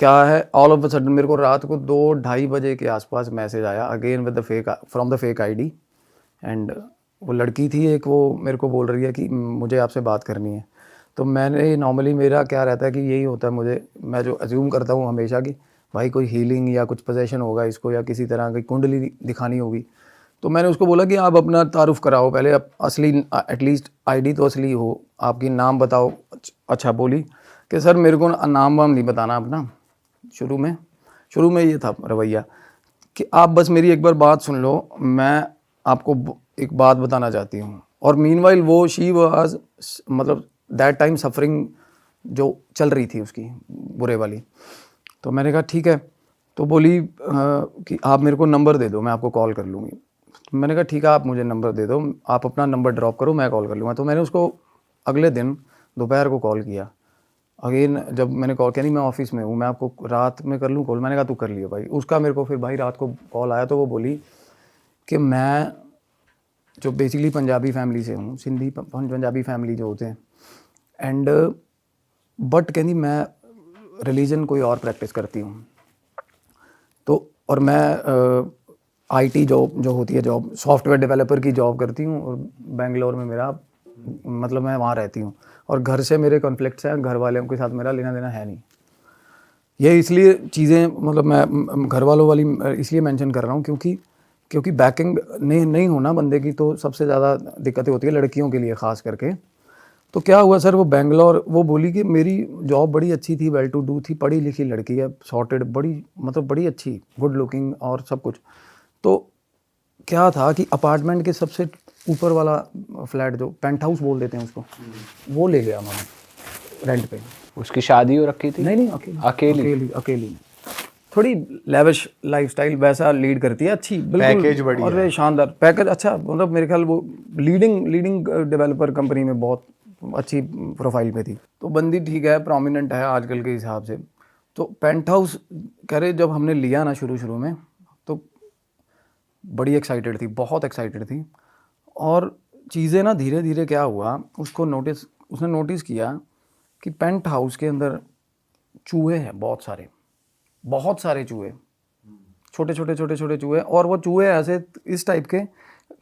क्या है, all of a sudden मेरे को रात को 2-2:30 बजे के आसपास मैसेज आया again with the fake, from the fake ID. And वो लड़की थी एक, वो मेरे को बोल रही है कि मुझे आपसे बात करनी है। तो मैंने नॉर्मली मेरा क्या रहता है कि यही होता है, मैं जो अज्यूम करता हूँ हमेशा कि भाई कोई हीलिंग या कुछ पोजेशन होगा इसको, या किसी तरह की कुंडली दिखानी होगी। तो मैंने उसको बोला कि आप अपना तारुफ कराओ पहले, आप असली एटलीस्ट आईडी तो असली हो, आपकी नाम बताओ। अच्छा बोली कि सर मेरे को नाम वाम नहीं बताना अपना। शुरू में ये था रवैया कि आप बस मेरी एक बार बात सुन लो, मैं आपको एक बात बताना चाहती हूँ। और मीनवाइल वो शी वाज मतलब दैट टाइम सफरिंग जो चल रही थी उसकी बुरे वाली। तो मैंने कहा ठीक है। तो बोली कि आप मेरे को नंबर दे दो, मैं आपको कॉल कर लूँगी। तो मैंने कहा ठीक है, आप मुझे नंबर दे दो, आप अपना नंबर ड्रॉप करो, मैं कॉल कर लूँगा। तो मैंने उसको अगले दिन दोपहर को कॉल किया अगेन। जब मैंने कॉल किया, नहीं मैं ऑफिस में हूँ, मैं आपको रात में कर लूँ कॉल। मैंने कहा तू कर लियो भाई। उसका मेरे को फिर भाई रात को कॉल आया, तो वो बोली कि मैं जो बेसिकली पंजाबी फैमिली से हूँ, सिंधी पंजाबी फैमिली जो होते हैं, एंड बट कहती मैं रिलीजन कोई और प्रैक्टिस करती हूँ। तो और मैं आईटी जॉब जो होती है, जॉब सॉफ्टवेयर डेवलपर की जॉब करती हूँ, और बेंगलोर में मेरा मतलब मैं वहाँ रहती हूँ, और घर से मेरे कॉन्फ्लिक्ट्स हैं, घर वालों के साथ मेरा लेना देना है नहीं। ये इसलिए चीज़ें मतलब मैं घर वालों वाली इसलिए मेंशन कर रहा हूँ क्योंकि बैकिंग नहीं होना बंदे की, तो सबसे ज़्यादा दिक्कतें होती है लड़कियों के लिए ख़ास करके। तो क्या हुआ सर, वो बेंगलोर, वो बोली कि मेरी जॉब बड़ी अच्छी थी, वेल टू डू थी, पढ़ी लिखी लड़की है, सॉर्टेड, बड़ी मतलब बड़ी अच्छी, गुड लुकिंग और सब कुछ। तो क्या था कि अपार्टमेंट के सबसे ऊपर वाला फ्लैट, जो पेंट हाउस बोल देते हैं उसको, वो ले गया उन्होंने रेंट पे। उसकी शादी हो रखी थी? नहीं अकेली थोड़ी लेविश लाइफस्टाइल वैसा लीड करती है, अच्छी बिल्कुल, पैकेज बढ़िया और शानदार पैकेज, अच्छा मतलब मेरे ख्याल वो लीडिंग डेवलपर कंपनी में बहुत अच्छी प्रोफाइल पे थी। तो बंदी ठीक है, प्रोमिनेंट है आजकल के हिसाब से। तो पेंट हाउस कह रहे जब हमने लिया ना शुरू में, तो बड़ी एक्साइटेड थी, बहुत एक्साइटेड थी। और चीज़ें ना धीरे धीरे क्या हुआ, उसने नोटिस किया कि पेंट हाउस के अंदर चूहे हैं, बहुत सारे चूहे, छोटे चूहे। और वो चूहे ऐसे इस टाइप के,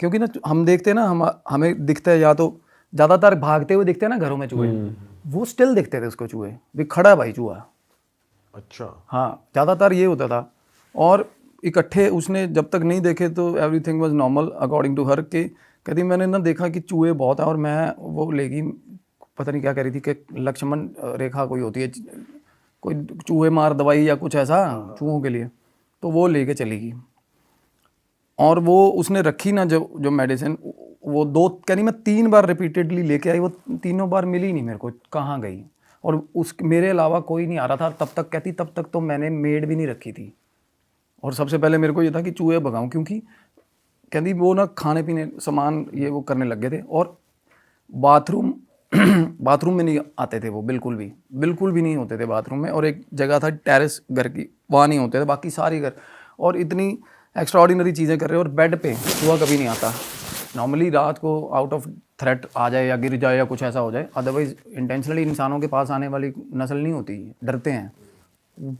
क्योंकि ना हम देखते हैं ना, हमें दिखता है या तो ज़्यादातर भागते हुए दिखते हैं ना घरों में चूहे, वो स्टिल दिखते थे उसको चूहे, भी खड़ा भाई चूहा। अच्छा। हाँ, ज़्यादातर ये होता था। और इकट्ठे उसने जब तक नहीं देखे तो everything was normal according to her, के कहती मैंने ना देखा कि चूहे बहुत है, और मैं वो लेगी, पता नहीं क्या कह रही थी कि लक्ष्मण रेखा कोई होती है, कोई चूहे मार दवाई या कुछ ऐसा चूहों के लिए, तो वो लेके चली गई। और वो उसने रखी ना जो मेडिसिन, वो कहनी मैं 3 बार रिपीटेडली लेके आई, वो तीनों बार मिली नहीं मेरे को, कहाँ गई। और उस मेरे अलावा कोई नहीं आ रहा था तब तक, कहती तब तक तो मैंने मेड भी नहीं रखी थी। और सबसे पहले मेरे को ये था कि चूहे भगाऊं, क्योंकि कहती वो ना खाने पीने सामान ये वो करने लग गए थे। और बाथरूम बाथरूम में नहीं आते थे वो, बिल्कुल भी नहीं होते थे बाथरूम में। और एक जगह था टेरेस घर की, वहाँ नहीं होते थे, बाकी सारी घर। और इतनी एक्स्ट्राऑर्डिनरी चीज़ें कर रहे हैं, और बेड पे चूहा कभी नहीं आता। नॉर्मली रात को आउट ऑफ थ्रेट आ जाए या गिर जाए या कुछ ऐसा हो जाए, अदरवाइज इंटेंशनली इंसानों के पास आने वाली नस्ल नहीं होती, डरते हैं।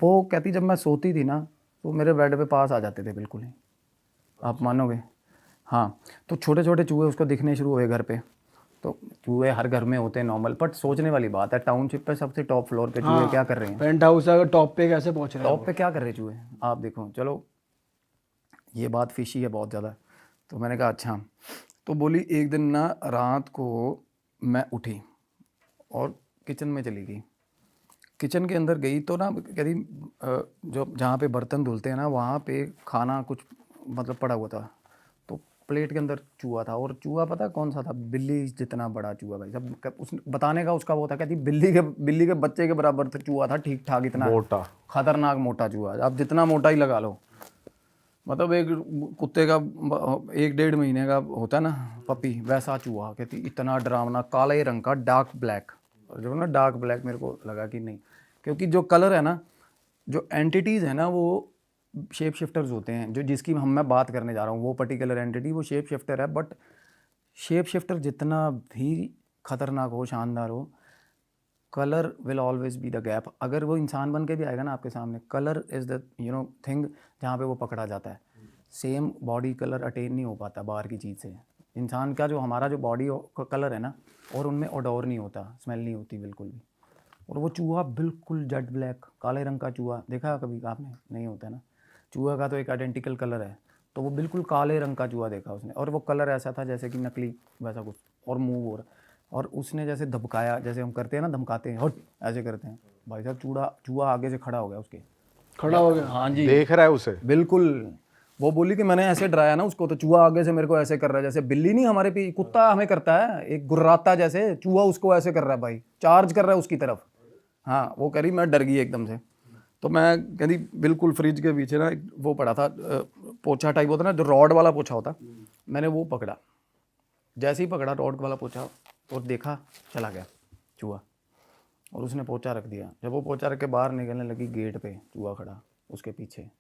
वो कहती जब मैं सोती थी ना, तो मेरे बेड पे पास आ जाते थे बिल्कुल ही, आप मानोगे। हाँ, तो छोटे छोटे चूहे उसको दिखने शुरू हुए घर पे। तो चूहे हर घर में होते हैं नॉर्मल, बट सोचने वाली बात है, टाउनशिप पे सबसे टॉप फ्लोर पे चूहे क्या कर रहे हैं, पेंट हाउस अगर टॉप पे कैसे पहुंच रहे हैं? टॉप पे क्या कर रहे हैं चूहे, आप देखो। चलो ये बात फिशी है बहुत ज़्यादा। तो मैंने कहा अच्छा। तो बोली एक दिन ना रात को मैं उठी और किचन में चली गई। किचन के अंदर गई तो ना कहती जो जहाँ पे बर्तन धुलते हैं ना, वहाँ पे खाना कुछ मतलब पड़ा हुआ था। तो प्लेट के अंदर चूहा था, और चूहा पता कौन सा था, बिल्ली जितना बड़ा चूहा भाई। सब उस बताने का उसका वो था, कहती बिल्ली के बच्चे के बराबर था चूहा था, ठीक ठाक, इतना मोटा, खतरनाक मोटा चूहा। आप जितना मोटा ही लगा लो, मतलब एक कुत्ते का 1-1.5 महीने का होता है ना पपी, वैसा चूहा। कहती इतना डरावना, काले रंग का, डार्क ब्लैक। और जो ना डार्क ब्लैक मेरे को लगा कि नहीं, क्योंकि जो कलर है ना, जो एंटिटीज़ है ना, वो शेप शिफ्टर्स होते हैं। जो जिसकी मैं बात करने जा रहा हूँ, वो पर्टिकुलर एंटिटी वो शेप शिफ्टर है। बट शेप शिफ्टर जितना भी खतरनाक हो, शानदार हो, colour will always be the gap. अगर वो इंसान बन के भी आएगा ना आपके सामने, कलर इज़ द थिंग जहाँ पे वो पकड़ा जाता है। सेम बॉडी कलर अटेन नहीं हो पाता बाहर की चीज़ से। इंसान का जो हमारा जो बॉडी का कलर है ना, और उनमें ओडोर नहीं होता, स्मेल नहीं होती बिल्कुल भी। और वो चूहा बिल्कुल जेट ब्लैक काले रंग का चूहा देखा कभी आपने? नहीं होता ना, चूहा का तो एक आइडेंटिकल कलर है, तो वो बिल्कुल काले रंग का चूहा देखा उसने, और वो कलर ऐसा था जैसे कि नकली वैसा कुछ, और मुंह और उसने जैसे धमकाया, जैसे हम करते हैं ना, धमकाते हैं, हट ऐसे करते हैं भाई साहब, चूहा आगे से खड़ा हो गया उसके, खड़ा हो गया। हाँ जी, देख रहा है उसे बिल्कुल। वो बोली कि मैंने ऐसे डराया ना उसको, तो चूहा आगे से मेरे को ऐसे कर रहा है, जैसे बिल्ली नहीं हमारे पे कुत्ता हमें करता है, एक गुर्राता जैसे चूहा उसको ऐसे कर रहा है भाई, चार्ज कर रहा है उसकी तरफ। हाँ, वो कह रही मैं डर गई एकदम से। तो मैं कहती बिल्कुल फ्रिज के पीछे ना एक वो पड़ा था पोछा टाइप होता ना, जो रॉड वाला पोछा होता, मैंने वो पकड़ा। जैसे ही पकड़ा रॉड वाला पोछा और देखा, चला गया चूहा, और उसने पोछा रख दिया। जब वो पोछा रख के बाहर निकलने लगी, गेट पे चूहा खड़ा उसके पीछे।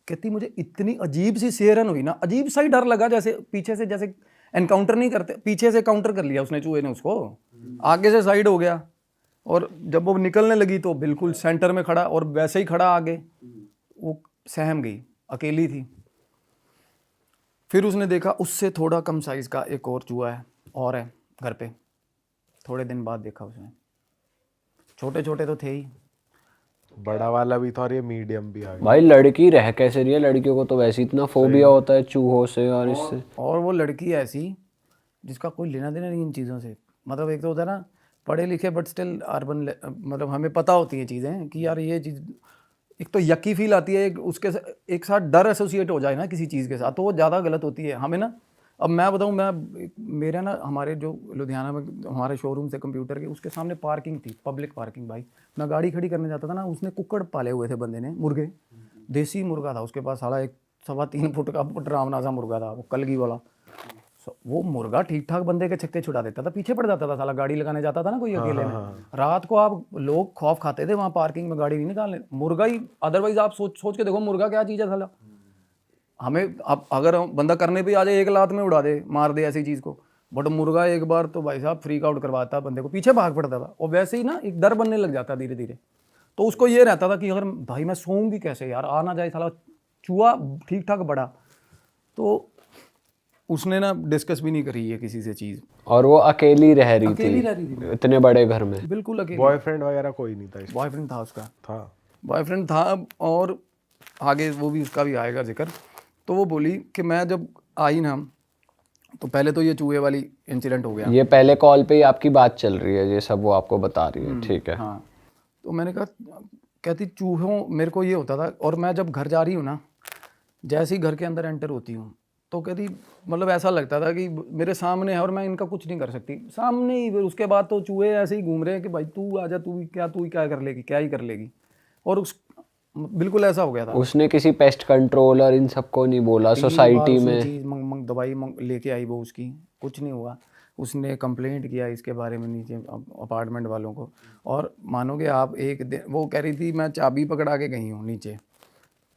कहती मुझे इतनी अजीब सी सेहरन हुई ना, अजीब सा ही डर लगा, जैसे पीछे से जैसे एनकाउंटर नहीं करते, पीछे से काउंटर कर लिया उसने, चूहे ने उसको, आगे से साइड हो गया। और जब वो निकलने लगी तो बिल्कुल सेंटर में खड़ा, और वैसे ही खड़ा आगे। वो सहम गई, अकेली थी। फिर उसने देखा उससे थोड़ा कम साइज का एक और चूहा है, और है घर पे। थोड़े दिन बाद देखा उसने, छोटे छोटे तो थे ही, बड़ा वाला भी था और ये मीडियम भी आ गया। भाई लड़की रह कैसे रही है? लड़कियों को तो वैसे इतना फोबिया होता है चूहों से और इससे। और वो लड़की ऐसी जिसका कोई लेना देना नहीं इन चीज़ों से। मतलब एक तो होता है ना पढ़े लिखे बट स्टिल अर्बन, मतलब हमें पता होती हैं चीज़ें कि यार ये चीज़, एक तो यकी फील आती है, उसके एक साथ डर एसोसिएट हो जाए ना किसी चीज़ के साथ, तो वो ज़्यादा गलत होती है हमें ना। अब मैं बताऊँ, मेरा ना हमारे जो लुधियाना में हमारे शोरूम से कंप्यूटर के उसके सामने पार्किंग थी, पब्लिक पार्किंग। भाई मैं गाड़ी खड़ी करने जाता था ना, उसने कुक्कड़ पाले हुए थे बंदे ने, मुर्गे, देसी मुर्गा था उसके पास, साला एक 3.25 फुट का डरावना सा मुर्गा था, वो कलगी वाला। वो मुर्गा ठीक ठाक बंदे के छक्के छुड़ा देता था, पीछे पड़ जाता था साला, गाड़ी लगाने जाता था ना कोई अकेले में, रात को आप लोग खौफ खाते थे वहाँ पार्किंग में गाड़ी नहीं निकालने, मुर्गा ही। अदरवाइज आप सोच के देखो मुर्गा क्या चीज़ है साला। हमें अब अगर हम बंदा करने पे आ जाए, एक लात में उड़ा दे, मार दे ऐसी चीज़ को, बट मुर्गा एक बार तो भाई साहब फ्रीक आउट करवाता बंदे को, पीछे भाग पड़ता था। और वैसे ही ना एक डर बनने लग जाता धीरे धीरे। तो उसको ये रहता था कि अगर भाई मैं सोऊंगी कैसे यार, आ ना जाए साला चूहा ठीक ठाक बड़ा। तो उसने ना डिस्कस भी नहीं करी है किसी से चीज़, और वो अकेली रह रही थी इतने बड़े घर में, बिल्कुल अकेली। बॉयफ्रेंड वगैरह कोई नहीं था इसमें? बॉयफ्रेंड था उसका, था बॉयफ्रेंड था। और आगे वो भी उसका भी आएगा जिक्र। तो वो बोली कि मैं जब आई ना, तो पहले तो ये चूहे वाली इंसिडेंट हो गया। ये पहले कॉल पे ही आपकी बात चल रही है, ये सब वो आपको बता रही है, ठीक है। हाँ, तो मैंने कहा, कहती चूहों, मेरे को ये होता था, और मैं जब घर जा रही हूँ ना, जैसे ही घर के अंदर एंटर होती हूँ, तो कहती मतलब ऐसा लगता था कि मेरे सामने है और मैं इनका कुछ नहीं कर सकती, सामने ही। फिर उसके बाद तो चूहे ऐसे ही घूम रहे हैं कि भाई तू आजा, तू ही क्या कर लेगी, क्या ही कर लेगी। और उस बिल्कुल ऐसा हो गया था। उसने किसी पेस्ट कंट्रोल और इन सबको नहीं बोला सोसाइटी में? चीज़ दवाई लेके आई वो, उसकी कुछ नहीं हुआ। उसने कंप्लेंट किया इसके बारे में नीचे अपार्टमेंट वालों को। और मानोगे आप, एक दिन वो कह रही थी मैं चाबी पकड़ा के गई हूँ नीचे।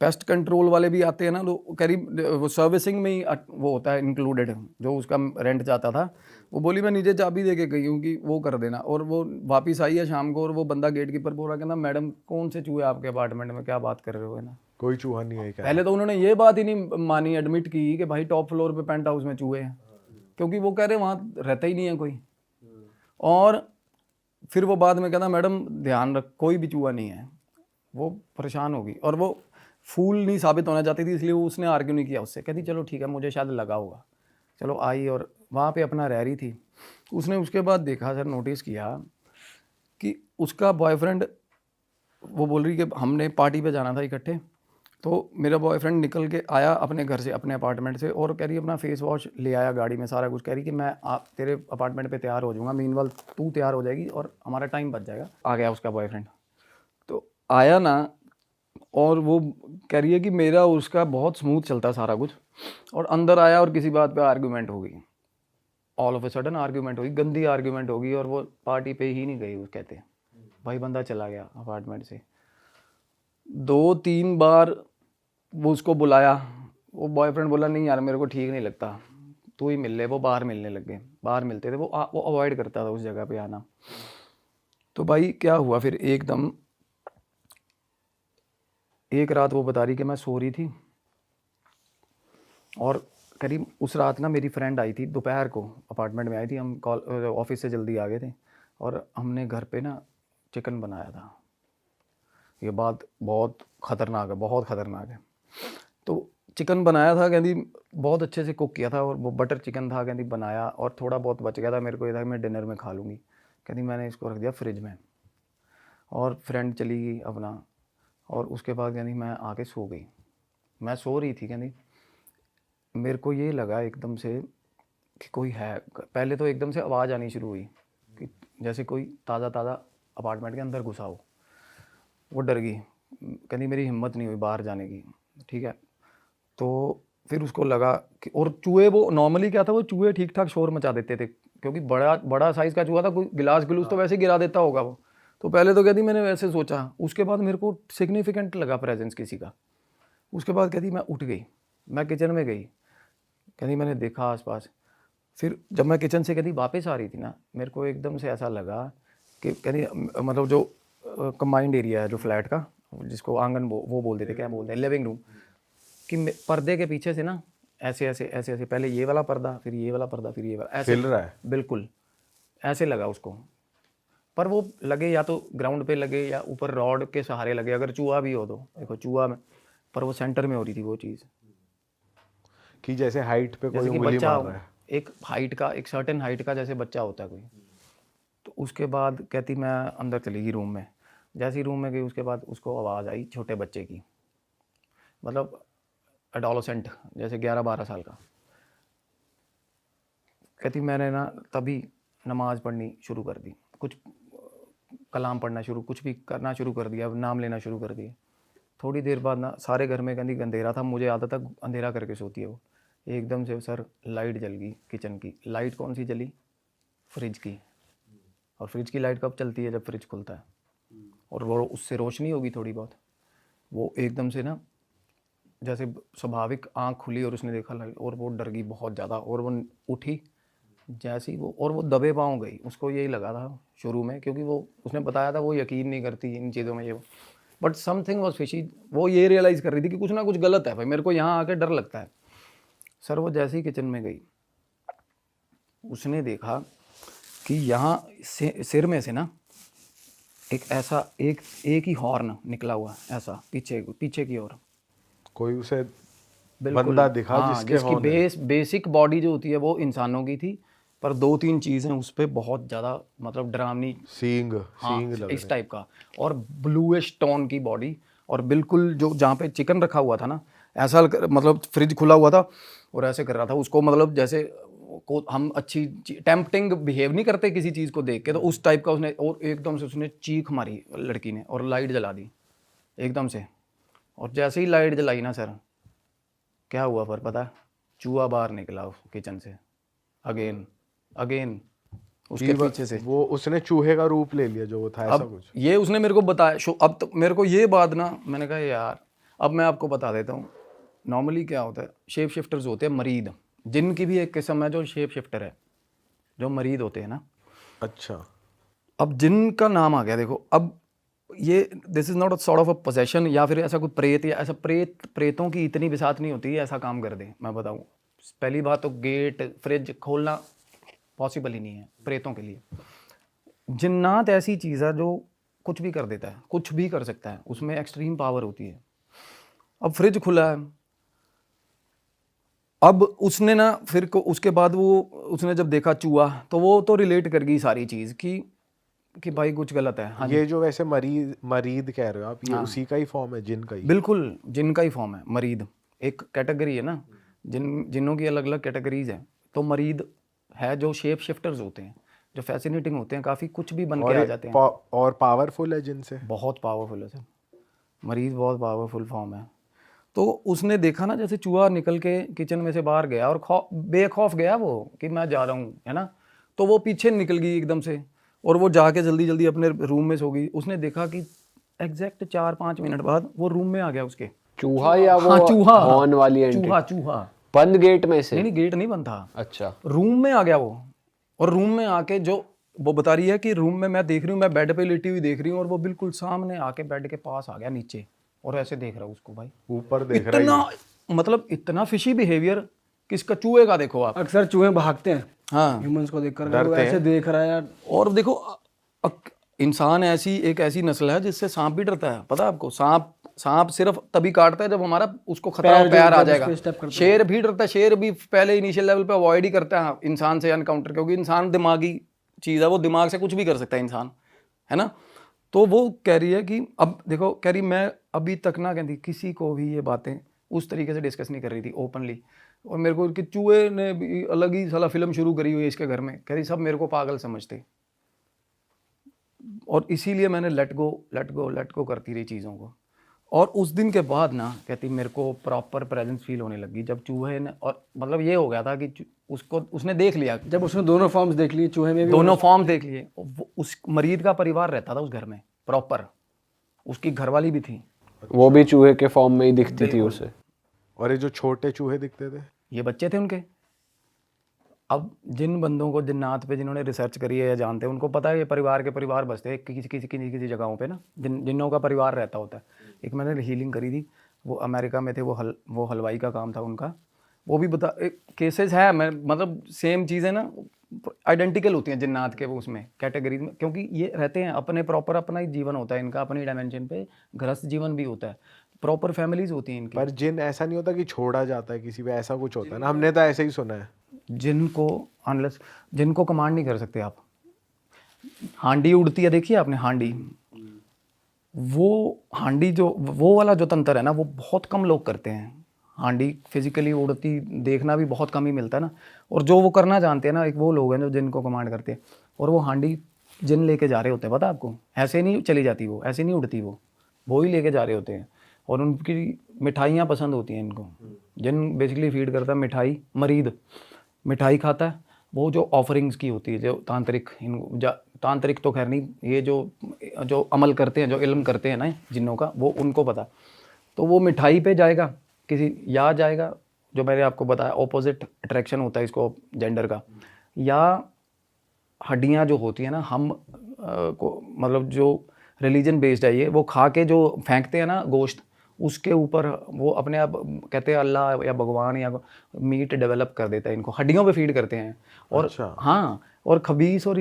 पेस्ट कंट्रोल वाले भी आते हैं ना, तो कह रही वो सर्विसिंग में ही वो होता है इंक्लूडेड, जो उसका रेंट जाता था। वो बोली मैं नीचे चाबी दे के गई हूँ कि वो कर देना। और वो वापस आई है शाम को, और वो बंदा गेट कीपर बोल रहा, कहना मैडम कौन से चूहे आपके अपार्टमेंट में, क्या बात कर रहे हो, है ना। कोई चूहा नहीं है क्या? पहले तो उन्होंने ये बात ही नहीं मानी, एडमिट की कि भाई टॉप फ्लोर पे पेंट हाउस में चूहे हैं, क्योंकि वो कह रहे वहाँ रहता ही नहीं है कोई। और फिर वो बाद में कहना मैडम ध्यान रख, कोई भी चूहा नहीं है। वो परेशान होगी, और वो फूल नहीं साबित होना चाहती थी, इसलिए वो उसने आर्ग्यू नहीं किया उससे। कहती चलो ठीक है, मुझे शायद लगा होगा। चलो आई, और वहाँ पे अपना रह रही थी। उसने उसके बाद देखा सर, नोटिस किया कि उसका बॉयफ्रेंड, वो बोल रही कि हमने पार्टी पे जाना था इकट्ठे, तो मेरा बॉयफ्रेंड निकल के आया अपने घर से, अपने अपार्टमेंट से, और कह रही अपना फेस वॉश ले आया गाड़ी में, सारा कुछ। कह रही कि मैं तेरे अपार्टमेंट पे तैयार हो जाऊँगा, मीनवाइल तू तैयार हो जाएगी और हमारा टाइम बच जाएगा। आ गया उसका बॉयफ्रेंड, तो आया ना, और वो कह रही है कि मेरा उसका बहुत स्मूथ चलता सारा कुछ, और अंदर आया और किसी बात पे आर्ग्यूमेंट हो गई। All of a sudden argument होगी, गंदी आर्ग्यूमेंट होगी, और वो पार्टी पे ही नहीं गई। वो कहते हैं भाई बंदा चला गया अपार्टमेंट से। 2-3 बार वो उसको बुलाया, वो बॉयफ्रेंड बोला नहीं यार मेरे को ठीक नहीं लगता, तू ही मिल ले। वो बाहर मिलने लग गए, बाहर मिलते थे, वो अवॉइड करता था उस जगह पे आना। तो भाई क्या हुआ फिर एकदम, एक रात वो बता रही कि मैं सो रही थी और करीब उस रात ना मेरी फ्रेंड आई थी दोपहर को, अपार्टमेंट में आई थी, हम ऑफिस से जल्दी आ गए थे और हमने घर पे ना चिकन बनाया था। ये बात बहुत ख़तरनाक है, बहुत ख़तरनाक है। तो चिकन बनाया था, कहती बहुत अच्छे से कुक किया था और वो बटर चिकन था, कहती बनाया और थोड़ा बहुत बच गया था, मेरे को ये था कि मैं डिनर में खा लूँगी। कहती मैंने इसको रख दिया फ्रिज में और फ्रेंड चली गई अपना, और उसके बाद कहती मैं आके सो गई। मैं सो रही थी, कहती मेरे को ये लगा एकदम से कि कोई है। पहले तो एकदम से आवाज़ आनी शुरू हुई कि जैसे कोई ताज़ा ताज़ा अपार्टमेंट के अंदर घुसा हो। वो डर गई, कहती मेरी हिम्मत नहीं हुई बाहर जाने की। ठीक है, तो फिर उसको लगा कि, और चूहे, वो नॉर्मली क्या था, वो चूहे ठीक ठाक शोर मचा देते थे क्योंकि बड़ा बड़ा साइज़ का चूहा था, कोई गिलास गिलूस तो वैसे गिरा देता होगा वो। तो पहले तो कहती मैंने वैसे सोचा, उसके बाद मेरे को सिग्निफिकेंट लगा प्रेजेंस किसी का। उसके बाद कहती मैं उठ गई, मैं किचन में गई, कहती मैंने देखा आसपास। फिर जब मैं किचन से कहती वापस आ रही थी ना, मेरे को एकदम से ऐसा लगा कि कहती मतलब जो कंबाइंड एरिया है जो फ्लैट का, जिसको आंगन वो बोल देते, क्या बोलते हैं, लिविंग रूम, कि पर्दे के पीछे से ना ऐसे ऐसे ऐसे ऐसे, पहले ये वाला पर्दा, फिर ये वाला पर्दा, फिर ये वाला, ऐसे हिल रहा है। बिल्कुल ऐसे लगा उसको। पर वो लगे या तो ग्राउंड पे लगे या ऊपर रॉड के सहारे लगे, अगर चूहा भी हो तो देखो चूहा में, पर वो सेंटर में हो रही थी वो चीज़, कि जैसे हाइट पे कोई जैसे कि उंगली बच्चा मार रहा है। एक हाइट का, एक सर्टेन हाइट का जैसे बच्चा होता है कोई। तो उसके बाद कहती मैं अंदर चली गई रूम में। जैसे ही रूम में गई उसके बाद उसको आवाज़ आई छोटे बच्चे की, मतलब एडोलेसेंट, जैसे 11-12 साल का। कहती मैंने ना तभी नमाज़ पढ़नी शुरू कर दी, कुछ कलाम पढ़ना शुरू, कुछ भी करना शुरू कर दिया, नाम लेना शुरू कर दिया। थोड़ी देर बाद ना सारे घर में कहती अंधेरा था, मुझे आदत है अंधेरा करके सोती है वो। एकदम से सर लाइट जल गई किचन की। लाइट कौन सी जली? फ्रिज की। और फ्रिज की लाइट कब चलती है? जब फ्रिज खुलता है, और वो उससे रोशनी होगी थोड़ी बहुत। वो एकदम से ना जैसे स्वाभाविक आँख खुली और उसने देखा लाइट, और वो डर गई बहुत ज़्यादा, और वो उठी जैसी वो, और वो दबे पाँव गई। उसको यही लगा था शुरू में, क्योंकि वो उसने बताया था वो यकीन नहीं करती इन चीज़ों में, ये बट समथिंग वाज फिशी। वो ये रियलाइज़ कर रही थी कि कुछ ना कुछ गलत है भाई, मेरे को यहाँ आके डर लगता है। सर वो जैसे ही किचन में गई, उसने देखा कि यहाँ सिर में से ना एक ऐसा एक ही हॉर्न निकला हुआ, ऐसा पीछे की ओर। कोई उसे बिल्कुल बंदा दिखा हाँ, जिसके जिसकी बेसिक बॉडी जो होती है वो इंसानों की थी, पर 2-3 चीज़ें उस पर बहुत ज़्यादा मतलब डरावनी, सींग हाँ, लग इस टाइप का, और ब्लूइश टोन की बॉडी। और बिल्कुल जो जहाँ पे चिकन रखा हुआ था ना, ऐसा मतलब फ्रिज खुला हुआ था और ऐसे कर रहा था उसको, मतलब जैसे को हम अच्छी टेम्पटिंग बिहेव नहीं करते किसी चीज़ को देख के, तो उस टाइप का उसने, और एकदम से उसने चीख मारी लड़की ने और लाइट जला दी एकदम से। और जैसे ही लाइट जलाई ना सर, क्या हुआ पर पता है? चूहा बाहर निकला उस किचन से, अगेन उसके पीछे से। वो उसने चूहे का रूप ले लिया जो वो था, ऐसा अब कुछ। ये उसने मेरे को बताया। अब तो मेरे को ये बात ना, मैंने कहा यार अब मैं आपको बता देता हूँ। नॉर्मली क्या होता है, शेप शिफ्टर्स होते हैं मरीद, जिनकी भी एक किस्म है जो शेप शिफ्टर है, जो मरीद होते हैं ना। अच्छा, अब जिनका नाम आ गया देखो, अब ये this is not a sort of a possession, या फिर ऐसा कोई प्रेत, या ऐसा प्रेतों की इतनी बिसात नहीं होती है ऐसा काम कर दे। मैं बताऊँ, पहली बात तो गेट फ्रिज खोलना पॉसिबल ही नहीं है प्रेतों के लिए। जिन्नात ऐसी चीज़ है जो कुछ भी कर देता है, कुछ भी कर सकता है, उसमें एक्सट्रीम पावर होती है। अब फ्रिज खुला है, अब उसने ना फिर उसके बाद वो उसने जब देखा चूहा, तो वो तो रिलेट कर गई सारी चीज़ कि भाई कुछ गलत है। हाँ ये जो वैसे मरीद कह रहे हो आप, ये हाँ, उसी का ही फॉर्म है, जिन का ही? बिल्कुल जिन का ही फॉर्म है मरीद। एक कैटेगरी है ना, जिनों की अलग अलग कैटेगरीज हैं। तो मरीद है जो शेप शिफ्टर्स होते हैं, जो फैसिनेटिंग होते हैं, काफ़ी कुछ भी बन के आ जाते हैं। और पावरफुल है जिनसे? बहुत पावरफुल है सर, मरीज बहुत पावरफुल फॉर्म है। तो उसने देखा ना जैसे चूहा निकल के किचन में से बाहर गया, और बेखौफ गया वो कि मैं जा रहा हूँ, है ना। तो वो पीछे निकल गई एकदम से, और वो जाके जल्दी जल्दी अपने रूम में सो गई। उसने देखा कि एग्जैक्ट 4-5 मिनट बाद वो रूम में आ गया उसके। चूहा या वो हाँ, चूहा, हॉर्न वाली एंट्री? चूहा बंद गेट में से? नहीं, गेट नहीं बंद था, अच्छा। रूम में आ गया वो। और रूम में आके जो वो बता रही है कि रूम में मैं देख रही हूँ, मैं बेड पे लेटी हुई देख रही हूँ और वो बिल्कुल सामने आके बेड के पास आ गया नीचे और ऐसे देख रहा हूँ उसको भाई। ऊपर देख रहा है इतना मतलब इतना फिशी बिहेवियर किसका, चूहे का देखो आप। अक्सर चूहे भागते हैं हाँ ह्यूमंस को देखकर, वो ऐसे देख रहा है यार। और देखो इंसान एक ऐसी नस्ल है जिससे सांप भी डरता है, पता है आपको। सांप सिर्फ तभी काटता है जब हमारा उसको खतरा पैर आ जाएगा। शेर भी डरता है, शेर भी पहले इनिशियल लेवल पे अवॉइड ही करता है इंसान से एनकाउंटर, क्योंकि इंसान दिमागी चीज़ है, वो दिमाग से कुछ भी कर सकता है इंसान, है ना। तो वो कह रही है कि अब देखो, कह रही मैं अभी तक ना कहती किसी को भी ये बातें उस तरीके से डिस्कस नहीं कर रही थी ओपनली। और मेरे को कि चूहे ने भी अलग ही साला फिल्म शुरू करी हुई है इसके घर में, कह रही सब मेरे को पागल समझते, और इसीलिए मैंने लेट गो करती रही चीज़ों को। और उस दिन के बाद ना कहती मेरे को प्रॉपर प्रेजेंस फील होने लगी जब चूहे ने, और मतलब ये हो गया था कि उसको उसने देख लिया, जब उसने दोनों फॉर्म्स देख लिए, चूहे में भी दोनों फॉर्म देख लिए। उस मरीज का परिवार रहता था उस घर में प्रॉपर, उसकी घरवाली भी थी, वो भी चूहे के फॉर्म में ही दिखती थी उसे। और ये जो छोटे चूहे दिखते थे ये बच्चे थे उनके। अब जिन बंदों को जिन्नात पे जिन्होंने रिसर्च करी है या जानते हैं, उनको पता है ये परिवार के परिवार बसते हैं किसी जगहों पे ना, जिन्नों का परिवार रहता होता है। एक मैंने हीलिंग करी थी, वो अमेरिका में थे, वो हलवाई का काम था उनका। वो भी बता केसेस है, मैं मतलब सेम चीज़ें ना आइडेंटिकल होती हैं जिन्नात के वो उसमें कैटेगरीज में, क्योंकि ये रहते हैं अपने प्रॉपर, अपना ही जीवन होता है इनका, अपनी डायमेंशन पे गृहस्थ जीवन भी होता है, प्रॉपर फैमिलीज होती हैं इनकी। पर जिन ऐसा नहीं होता कि छोड़ा जाता है किसी पे, ऐसा कुछ होता है ना, हमने तो ऐसे ही सुना है। जिनको कमांड नहीं कर सकते आप। हांडी उड़ती है, देखिए आपने हांडी, वो हांडी जो वो वाला जो तंत्र है ना, वो बहुत कम लोग करते हैं। हांडी फिजिकली उड़ती देखना भी बहुत कम ही मिलता है ना। और जो वो करना जानते हैं ना, एक वो लोग हैं जो जिनको कमांड करते हैं, और वो हांडी जिन लेके जा रहे होते हैं, पता है आपको। ऐसे नहीं चली जाती वो, ऐसे नहीं उड़ती वो ही लेके जा रहे होते हैं। और उनकी मिठाइयाँ पसंद होती हैं इनको। जिन बेसिकली फीड करता है मिठाई, मरीद मिठाई खाता है, वो जो ऑफरिंग्स की होती है, जो तांत्रिक तो खैर नहीं, ये जो अमल करते हैं, जो इल्म करते हैं ना जिन्नों का, वो उनको पता। तो वो मिठाई पे जाएगा, किसी या जाएगा, जो मैंने आपको बताया ऑपोजिट अट्रैक्शन होता है इसको जेंडर का, या हड्डियाँ जो होती हैं ना, हम को मतलब जो रिलीजन बेस्ड है ये, वो खा के जो फेंकते हैं ना गोश्त, उसके ऊपर वो अपने आप कहते हैं अल्लाह या भगवान या मीट डेवलप कर देता है इनको, हड्डियों पे फीड करते हैं। और अच्छा। हाँ, और खबीस और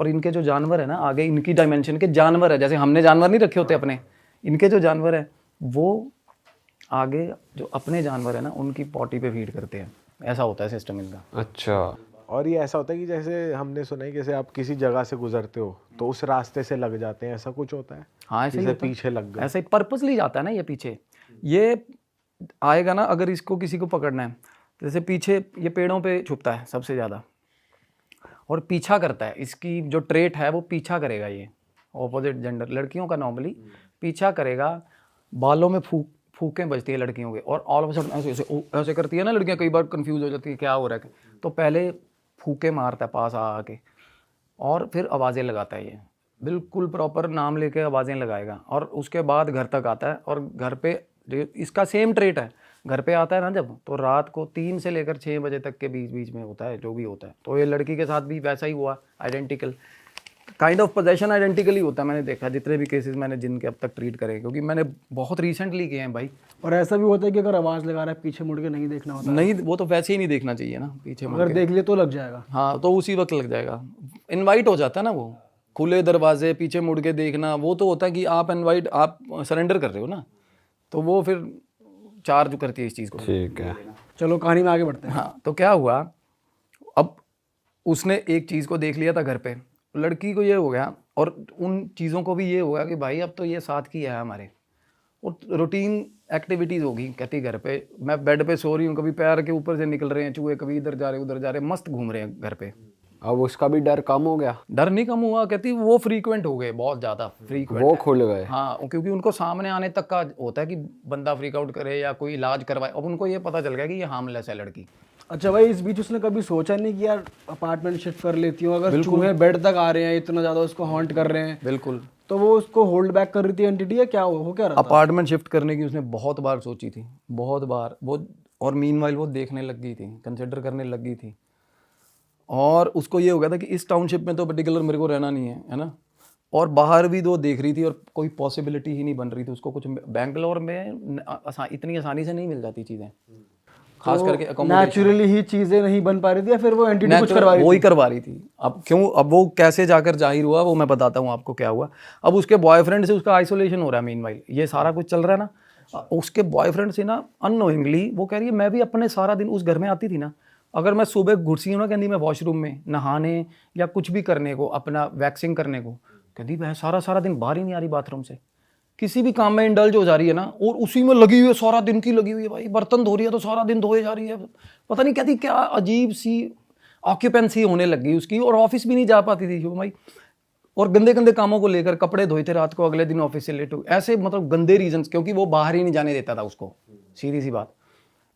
इनके जो जानवर है ना, आगे इनकी डायमेंशन के जानवर है, जैसे हमने जानवर नहीं रखे होते अपने, इनके जो जानवर है वो आगे जो अपने जानवर है ना, उनकी पॉटी पे फीड करते हैं। ऐसा होता है सिस्टम इनका। अच्छा। और ये ऐसा होता है कि जैसे हमने सुना है, जैसे आप किसी जगह से गुजरते हो तो उस रास्ते से लग जाते हैं, ऐसा कुछ होता है? हाँ, ऐसे ही होता है। पीछे लग गए, ऐसे ही पर्पसली जाता है ना ये पीछे। ये आएगा ना, अगर इसको किसी को पकड़ना है, जैसे पीछे ये पेड़ों पे छुपता है सबसे ज़्यादा, और पीछा करता है। इसकी जो ट्रेट है वो पीछा करेगा, ये ऑपोजिट जेंडर लड़कियों का नॉर्मली पीछा करेगा। बालों में फूकें बजती है लड़कियों के, और ऑल ऑफ सडन ऐसे करती है ना लड़कियां, कई बार कंफ्यूज हो जाती है क्या हो रहा है। तो पहले फूके मारता है पास आके, और फिर आवाज़ें लगाता है। ये बिल्कुल प्रॉपर नाम लेके आवाज़ें लगाएगा, और उसके बाद घर तक आता है। और घर पे इसका सेम ट्रेट है, घर पे आता है ना जब, तो रात को 3 से लेकर 6 बजे तक के बीच में होता है जो भी होता है। तो ये लड़की के साथ भी वैसा ही हुआ, identical kind of position identical ही होता है। मैंने देखा जितने भी केसेस मैंने जिनके अब तक ट्रीट करे, क्योंकि मैंने बहुत रिसेंटली किए हैं भाई। और ऐसा भी होता है कि अगर आवाज़ लगा रहा है, पीछे मुड़ के नहीं देखना होता। नहीं, वो तो वैसे ही नहीं देखना चाहिए ना, पीछे मुड़ अगर के। देख लिए तो लग जाएगा। हाँ, तो उसी वक्त लग जाएगा। इनवाइट हो जाता है ना वो, खुले दरवाजे पीछे मुड़ के देखना, वो तो होता है कि आप सरेंडर कर रहे हो ना, तो वो फिर चार्ज करती है इस चीज़ को। ठीक है, चलो कहानी में आगे बढ़ते हैं। हाँ, तो क्या हुआ, अब उसने एक चीज़ को देख लिया था घर पे, लड़की को ये हो गया, और उन चीज़ों को भी ये होगा कि भाई अब तो ये साथ की है हमारे, और रूटीन एक्टिविटीज़ होगी। कहती घर पे मैं बेड पे सो रही हूँ, कभी पैर के ऊपर से निकल रहे हैं चूहे, कभी इधर जा रहे उधर जा रहे, मस्त घूम रहे हैं घर पे। अब उसका भी डर कम हो गया? डर नहीं कम हुआ, कहती वो फ्रीक्वेंट हो गए, बहुत ज़्यादा फ्रीक्वेंट। वो खुल गए? हाँ, क्योंकि उनको सामने आने तक का होता है कि बंदा फ्रीक आउट करे या कोई इलाज करवाए। अब उनको ये पता चल गया कि ये हार्मलेस है लड़की। अच्छा भाई, इस बीच उसने कभी सोचा नहीं कि यार अपार्टमेंट शिफ्ट कर लेती हूँ, अगर चूहे बेड तक आ रहे हैं, इतना ज़्यादा उसको हॉन्ट कर रहे हैं। बिल्कुल। तो वो उसको होल्ड बैक कर रही थी एंटिटी, या क्या हो क्या रहा था? अपार्टमेंट शिफ्ट करने की उसने बहुत बार सोची थी, बहुत बार वो, और मीनवाइल वो देखने लग गई थी, कंसिडर करने लग गई थी। और उसको ये हो गया था कि इस टाउनशिप में तो पर्टिकुलर मेरे को रहना नहीं है ना, और बाहर भी दो देख रही थी और कोई पॉसिबिलिटी ही नहीं बन रही थी उसको कुछ। बेंगलोर में इतनी आसानी से नहीं मिल जाती चीज़ें, खास करके accommodation। नेचुरली ही चीजें नहीं बन पा रही थी या फिर वो एंटिटी कुछ करवा रही वो ही करवा रही थी। अब क्यों, अब वो कैसे जाकर जाहिर हुआ वो मैं बताता हूँ आपको क्या हुआ। अब उसके बॉयफ्रेंड से उसका आइसोलेशन हो रहा है, मीनवाइल ये सारा कुछ चल रहा है ना। उसके बॉयफ्रेंड से ना अननोइंगली वो कह रही है मैं भी अपने सारा दिन उस घर में आती थी ना, अगर मैं सुबह घुसी हूँ ना कहती मैं वॉशरूम में नहाने या कुछ भी करने को, अपना वैक्सिंग करने को, कहती मैं सारा दिन बाहर ही नहीं आ रही बाथरूम से, किसी भी काम में इंडल्ज हो जा रही है ना, और उसी में लगी हुई है, सारा दिन की लगी हुई है भाई। बर्तन धो रही है तो सारा दिन धोए जा रही है, पता नहीं कहती क्या अजीब सी ऑक्यूपेंसी होने लगी उसकी, और ऑफिस भी नहीं जा पाती थी शुभ भाई। और गंदे गंदे कामों को लेकर कपड़े धोए थे रात को, अगले दिन ऑफिस से लेट हो, ऐसे मतलब गंदे रीजंस, क्योंकि वो बाहर ही नहीं जाने देता था उसको, सीधी सी बात।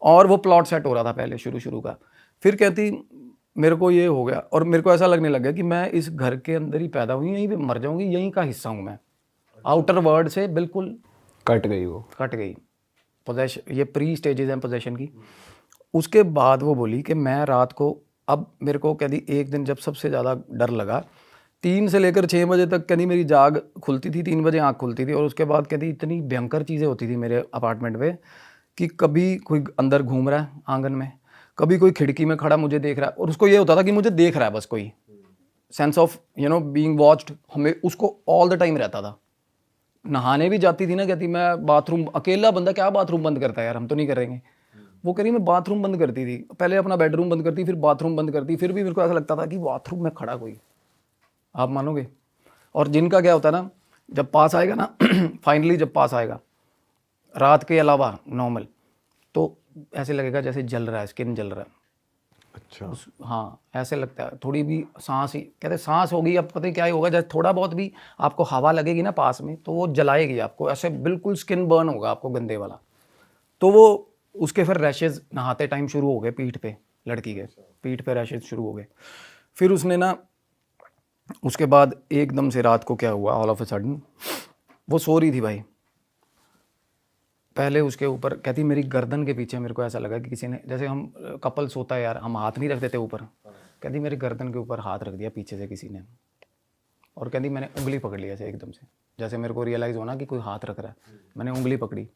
और वो प्लॉट सेट हो रहा था पहले शुरू का। फिर कहती मेरे को ये हो गया और मेरे को ऐसा लगने लग गया कि मैं इस घर के अंदर ही पैदा हुई, यहीं पे मर जाऊंगी, यहीं का हिस्सा हूँ मैं, आउटर वर्ल्ड से बिल्कुल कट गई वो। कट गई। पोजेशन, ये प्री स्टेजेस हैं पोजेशन की। उसके बाद वो बोली कि मैं रात को, अब मेरे को कहती एक दिन जब सबसे ज़्यादा डर लगा, 3 से लेकर 6 बजे तक कहती मेरी जाग खुलती थी, 3 बजे आँख खुलती थी, और उसके बाद कहती इतनी भयंकर चीज़ें होती थी मेरे अपार्टमेंट में कि कभी कोई अंदर घूम रहा है आंगन में, कभी कोई खिड़की में खड़ा मुझे देख रहा है, और उसको ये होता था कि मुझे देख रहा है बस, कोई सेंस ऑफ बीइंग वॉच्ड हमें उसको ऑल द टाइम रहता था। नहाने भी जाती थी ना, कहती मैं बाथरूम, अकेला बंदा क्या बाथरूम बंद करता है यार, हम तो नहीं करेंगे। वो कह रही मैं बाथरूम बंद करती थी, पहले अपना बेडरूम बंद करती, फिर बाथरूम बंद करती, फिर भी मेरे को ऐसा लगता था कि बाथरूम में खड़ा कोई, आप मानोगे। और जिनका क्या होता है ना, जब पास आएगा ना फाइनली जब पास आएगा रात के अलावा नॉर्मल, तो ऐसे लगेगा जैसे जल रहा है, स्किन जल रहा है। अच्छा। हाँ ऐसे लगता है, थोड़ी भी सांस ही, कहते सांस होगी, अब पता नहीं क्या ही होगा, जैसे थोड़ा बहुत भी आपको हवा लगेगी ना पास में तो वो जलाएगी आपको, ऐसे बिल्कुल स्किन बर्न होगा आपको गंदे वाला। तो वो उसके फिर रैशेज नहाते टाइम शुरू हो गए पीठ पे, लड़की के पीठ पे रैशेज शुरू हो गए। फिर उसने ना, उसके बाद एकदम से रात को क्या हुआ, ऑल ऑफ ए सडन वो सो रही थी भाई, पहले उसके ऊपर कहती मेरी गर्दन के पीछे मेरे को ऐसा लगा कि किसी ने, जैसे हम कपल सोता है यार, हम हाथ नहीं रख देते ऊपर, कहती मेरी गर्दन के ऊपर हाथ रख दिया पीछे से किसी ने, और कहती मैंने उंगली पकड़ ली ऐसे एकदम से, जैसे मेरे को रियलाइज़ होना कि कोई हाथ रख रहा है, मैंने उंगली पकड़ी।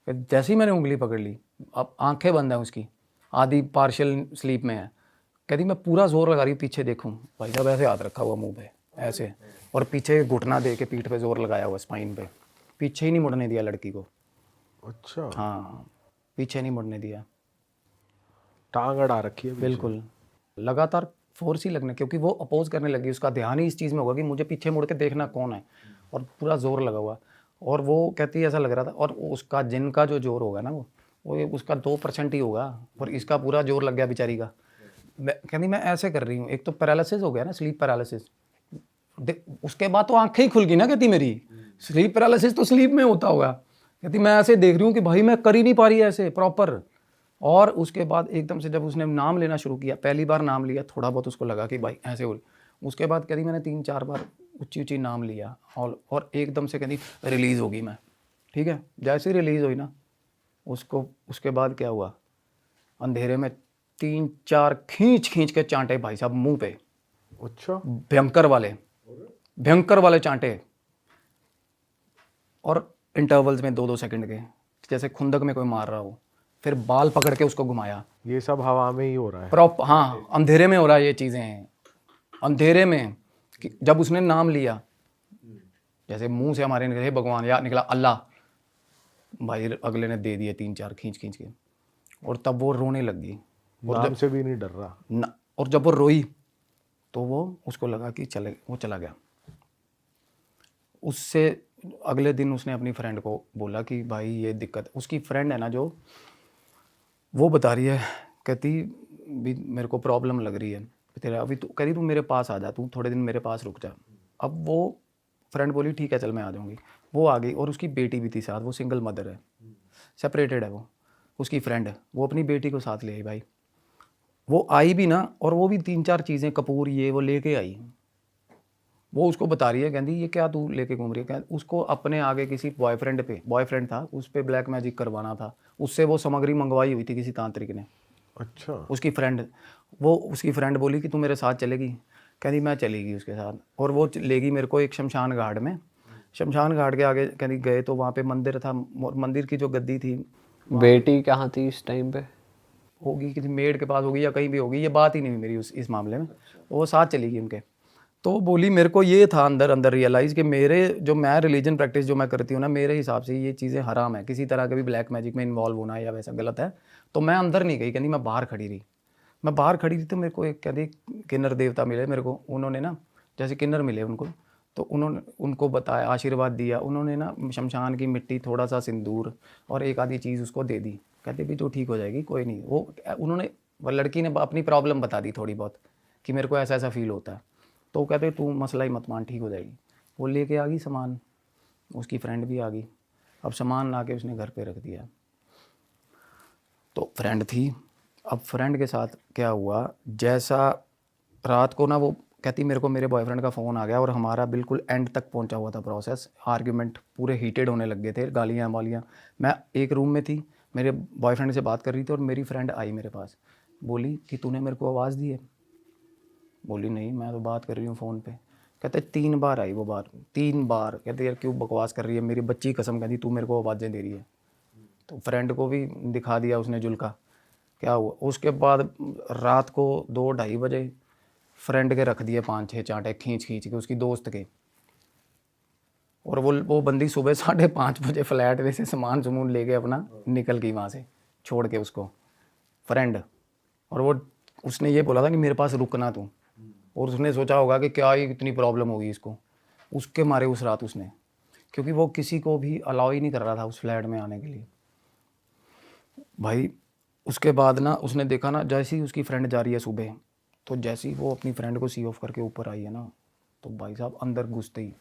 जैसे ही मैंने उंगली पकड़ ली, अब आंखें बंद हैं उसकी, आधी पार्शियल स्लीप में है, कहती मैं पूरा जोर लगा रही हूँ पीछे देखूँ, भाई साहब ऐसे हाथ रखा हुआ मुँह पे ऐसे, और पीछे घुटना दे के पीठ पे जोर लगाया हुआ स्पाइन पे, पीछे ही नहीं मुड़ने दिया लड़की को। अच्छा। हाँ पीछे नहीं मुड़ने दिया, टांग अड़ा रखी है पीछे। बिल्कुल लगातार फोर्स ही लगने, क्योंकि वो अपोज करने लगी, उसका ध्यान ही इस चीज़ में होगा कि मुझे पीछे मुड़ के देखना कौन है, और पूरा जोर लगा हुआ। और वो कहती ऐसा लग रहा था, और उसका जिनका जो जोर होगा ना वो उसका 2% ही होगा, और इसका पूरा जोर लग गया बेचारी का। कहती मैं ऐसे कर रही हूँ, एक तो पैरालिसिस हो गया ना, स्लीप पैरालिसिस, उसके बाद तो आंखें ही खुल गई ना, कहती मेरी स्लीप पैरालिसिस तो स्लीप में होता होगा, कहती मैं ऐसे देख रही हूँ कि भाई मैं कर ही नहीं पा रही ऐसे प्रॉपर। और उसके बाद एकदम से जब उसने नाम लेना शुरू किया, पहली बार नाम लिया, थोड़ा बहुत उसको लगा कि भाई ऐसे हो, उसके बाद कहती मैंने 3-4 बार ऊंची नाम लिया, और एकदम से कहती रिलीज़ होगी मैं, ठीक है। जैसे ही रिलीज़ हुई ना, उसको उसके बाद क्या हुआ, अंधेरे में 3-4 खींच के चांटे भाई साहब मुँह पे, अच्छा। भयंकर वाले चांटे, और इंटरवल्स में 2-2 सेकंड के, जैसे खुंदक में कोई मार रहा हो। फिर बाल पकड़ के उसको घुमाया, ये सब हवा में ही हो रहा है। हाँ अंधेरे में हो रहा है ये चीज़ें हैं, अंधेरे में। जब उसने नाम लिया, जैसे मुंह से हमारे निकले भगवान या निकला अल्लाह, भाई अगले ने दे दिए 3-4 खींच के, और तब वो रोने लग गई, नाम से भी नहीं डर रहा ना। और जब वो रोई तो वो उसको लगा कि वो चला गया। उससे अगले दिन उसने अपनी फ्रेंड को बोला कि भाई ये दिक्कत, उसकी फ्रेंड है ना जो, वो बता रही है, कहती भी मेरे को प्रॉब्लम लग रही है तेरा, अभी तू कह रही तू मेरे पास आ जा, तू थोड़े दिन मेरे पास रुक जा। अब वो फ्रेंड बोली ठीक है चल मैं आ जाऊँगी। वो आ गई, और उसकी बेटी भी थी साथ, वो सिंगल मदर है, सेपरेटेड है वो, उसकी फ्रेंड, वो अपनी बेटी को साथ ले आई भाई। वो आई भी ना, और वो भी 3-4 चीज़ें कपूर ये वो लेके आई, वो उसको बता रही है, कहती ये क्या तू लेके घूम रही है, उसको अपने आगे किसी बॉयफ्रेंड था, उस पर ब्लैक मैजिक करवाना था, उससे वो सामग्री मंगवाई हुई थी किसी तांत्रिक ने, अच्छा। उसकी फ्रेंड बोली कि तू मेरे साथ चलेगी, कहती मैं चलेगी उसके साथ, और वो ले गई मेरे को एक शमशान घाट में। शमशान घाट के आगे कहती गए तो वहाँ पे मंदिर था, मंदिर की जो गद्दी थी, बेटी कहाँ थी इस टाइम पे? होगी किसी मेड के पास होगी या कहीं भी होगी, ये बात ही नहीं हुई मेरी इस मामले में, वो साथ चली गई उनके। तो बोली मेरे को ये था अंदर अंदर रियलाइज़ कि मैं रिलीजन प्रैक्टिस जो मैं करती हूँ ना, मेरे हिसाब से ये चीज़ें हराम है, किसी तरह के भी ब्लैक मैजिक में इन्वॉल्व होना या वैसा गलत है। तो मैं अंदर नहीं गई, कहती मैं बाहर खड़ी रही। मैं बाहर खड़ी रही तो मेरे को एक कहती किन्नर देवता मिले मेरे को, उन्होंने ना जैसे किन्नर मिले उनको, तो उन्होंने उनको बताया, आशीर्वाद दिया उन्होंने ना, शमशान की मिट्टी, थोड़ा सा सिंदूर और एक आधी चीज़ उसको दे दी, कहते भी तो ठीक हो जाएगी, कोई नहीं। वो लड़की ने अपनी प्रॉब्लम बता दी थोड़ी बहुत कि मेरे को ऐसा ऐसा फील होता है, तो वो कहते तू मसला ही मत मान, ठीक हो जाएगी। वो लेके आ गई सामान, उसकी फ्रेंड भी आ गई। अब सामान ला के उसने घर पे रख दिया। तो फ्रेंड थी, अब फ्रेंड के साथ क्या हुआ, जैसा रात को ना वो कहती मेरे को मेरे बॉयफ्रेंड का फ़ोन आ गया और हमारा बिल्कुल एंड तक पहुंचा हुआ था प्रोसेस, आर्ग्यूमेंट पूरे हीटेड होने लग गए थे, गालियाँ वालियाँ। मैं एक रूम में थी, मेरे बॉयफ्रेंड से बात कर रही थी और मेरी फ्रेंड आई मेरे पास, बोली कि तूने मेरे को आवाज़ दी है। बोली नहीं, मैं तो बात कर रही हूँ फ़ोन पे। कहते 3 बार आई वो बात, 3 बार। कहते यार क्यों बकवास कर रही है, मेरी बच्ची कसम, कहती तू मेरे को आवाज़ें दे रही है। तो फ्रेंड को भी दिखा दिया उसने जुल्का, क्या हुआ। उसके बाद रात को 2-2:30 बजे फ्रेंड के रख दिए 5-6 चांटे खींच खींच के उसकी दोस्त के। और वो बंदी सुबह 5:30 बजे फ्लैट में से सामान सुमून लेके अपना निकल गई वहाँ से, छोड़ के उसको फ्रेंड। और वो उसने ये बोला था कि मेरे पास रुकना तू, और उसने सोचा होगा कि क्या ही इतनी प्रॉब्लम होगी इसको, उसके मारे उस रात उसने, क्योंकि वो किसी को भी अलाउ ही नहीं कर रहा था उस फ्लैट में आने के लिए भाई। उसके बाद ना उसने देखा ना, जैसे ही उसकी फ्रेंड जा रही है सुबह, तो जैसे ही वो अपनी फ्रेंड को सी ऑफ करके ऊपर आई है ना, तो भाई साहब अंदर घुसते ही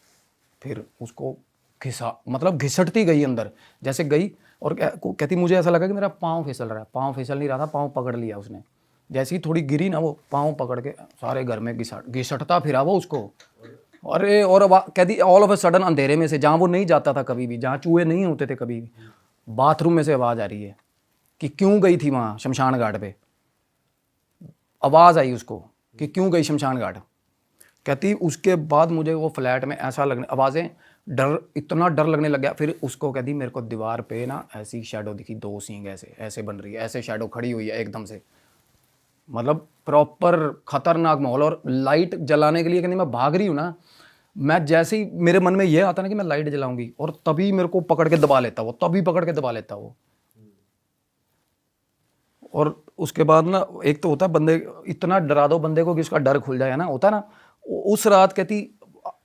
फिर उसको घिसटती गई अंदर, जैसे गई और कहती मुझे ऐसा लगा कि मेरा पाँव फिसल रहा है। पाँव फिसल नहीं रहा था, पाँव पकड़ लिया उसने। जैसे ही थोड़ी गिरी ना, वो पाँव पकड़ के सारे घर में घिसटता फिरा वो उसको। अरे और कहती ऑल ऑफ ए सडन अंधेरे में से, जहाँ वो नहीं जाता था कभी भी, जहाँ चूहे नहीं होते थे कभी भी, बाथरूम में से आवाज़ आ रही है कि क्यों गई थी वहाँ शमशान घाट पे। आवाज़ आई उसको कि क्यों गई शमशान घाट। कहती उसके बाद मुझे वो फ्लैट में ऐसा लगने, आवाज़ें, इतना डर लगने लग गया। फिर उसको कहती मेरे को दीवार पे ना ऐसी शैडो दिखी, 2 सींग ऐसे ऐसे बन रही है, ऐसे शैडो खड़ी हुई है एकदम से, मतलब प्रॉपर खतरनाक माहौल। और लाइट जलाने के लिए कहती मैं भाग रही हूँ ना, मैं जैसे ही मेरे मन में ये आता ना कि मैं लाइट जलाऊंगी, और तभी मेरे को पकड़ के दबा लेता वो, तभी पकड़ के दबा लेता वो। और उसके बाद ना, एक तो होता है बंदे, इतना डरा दो बंदे को कि उसका डर खुल जाए ना, होता है ना। उस रात कहती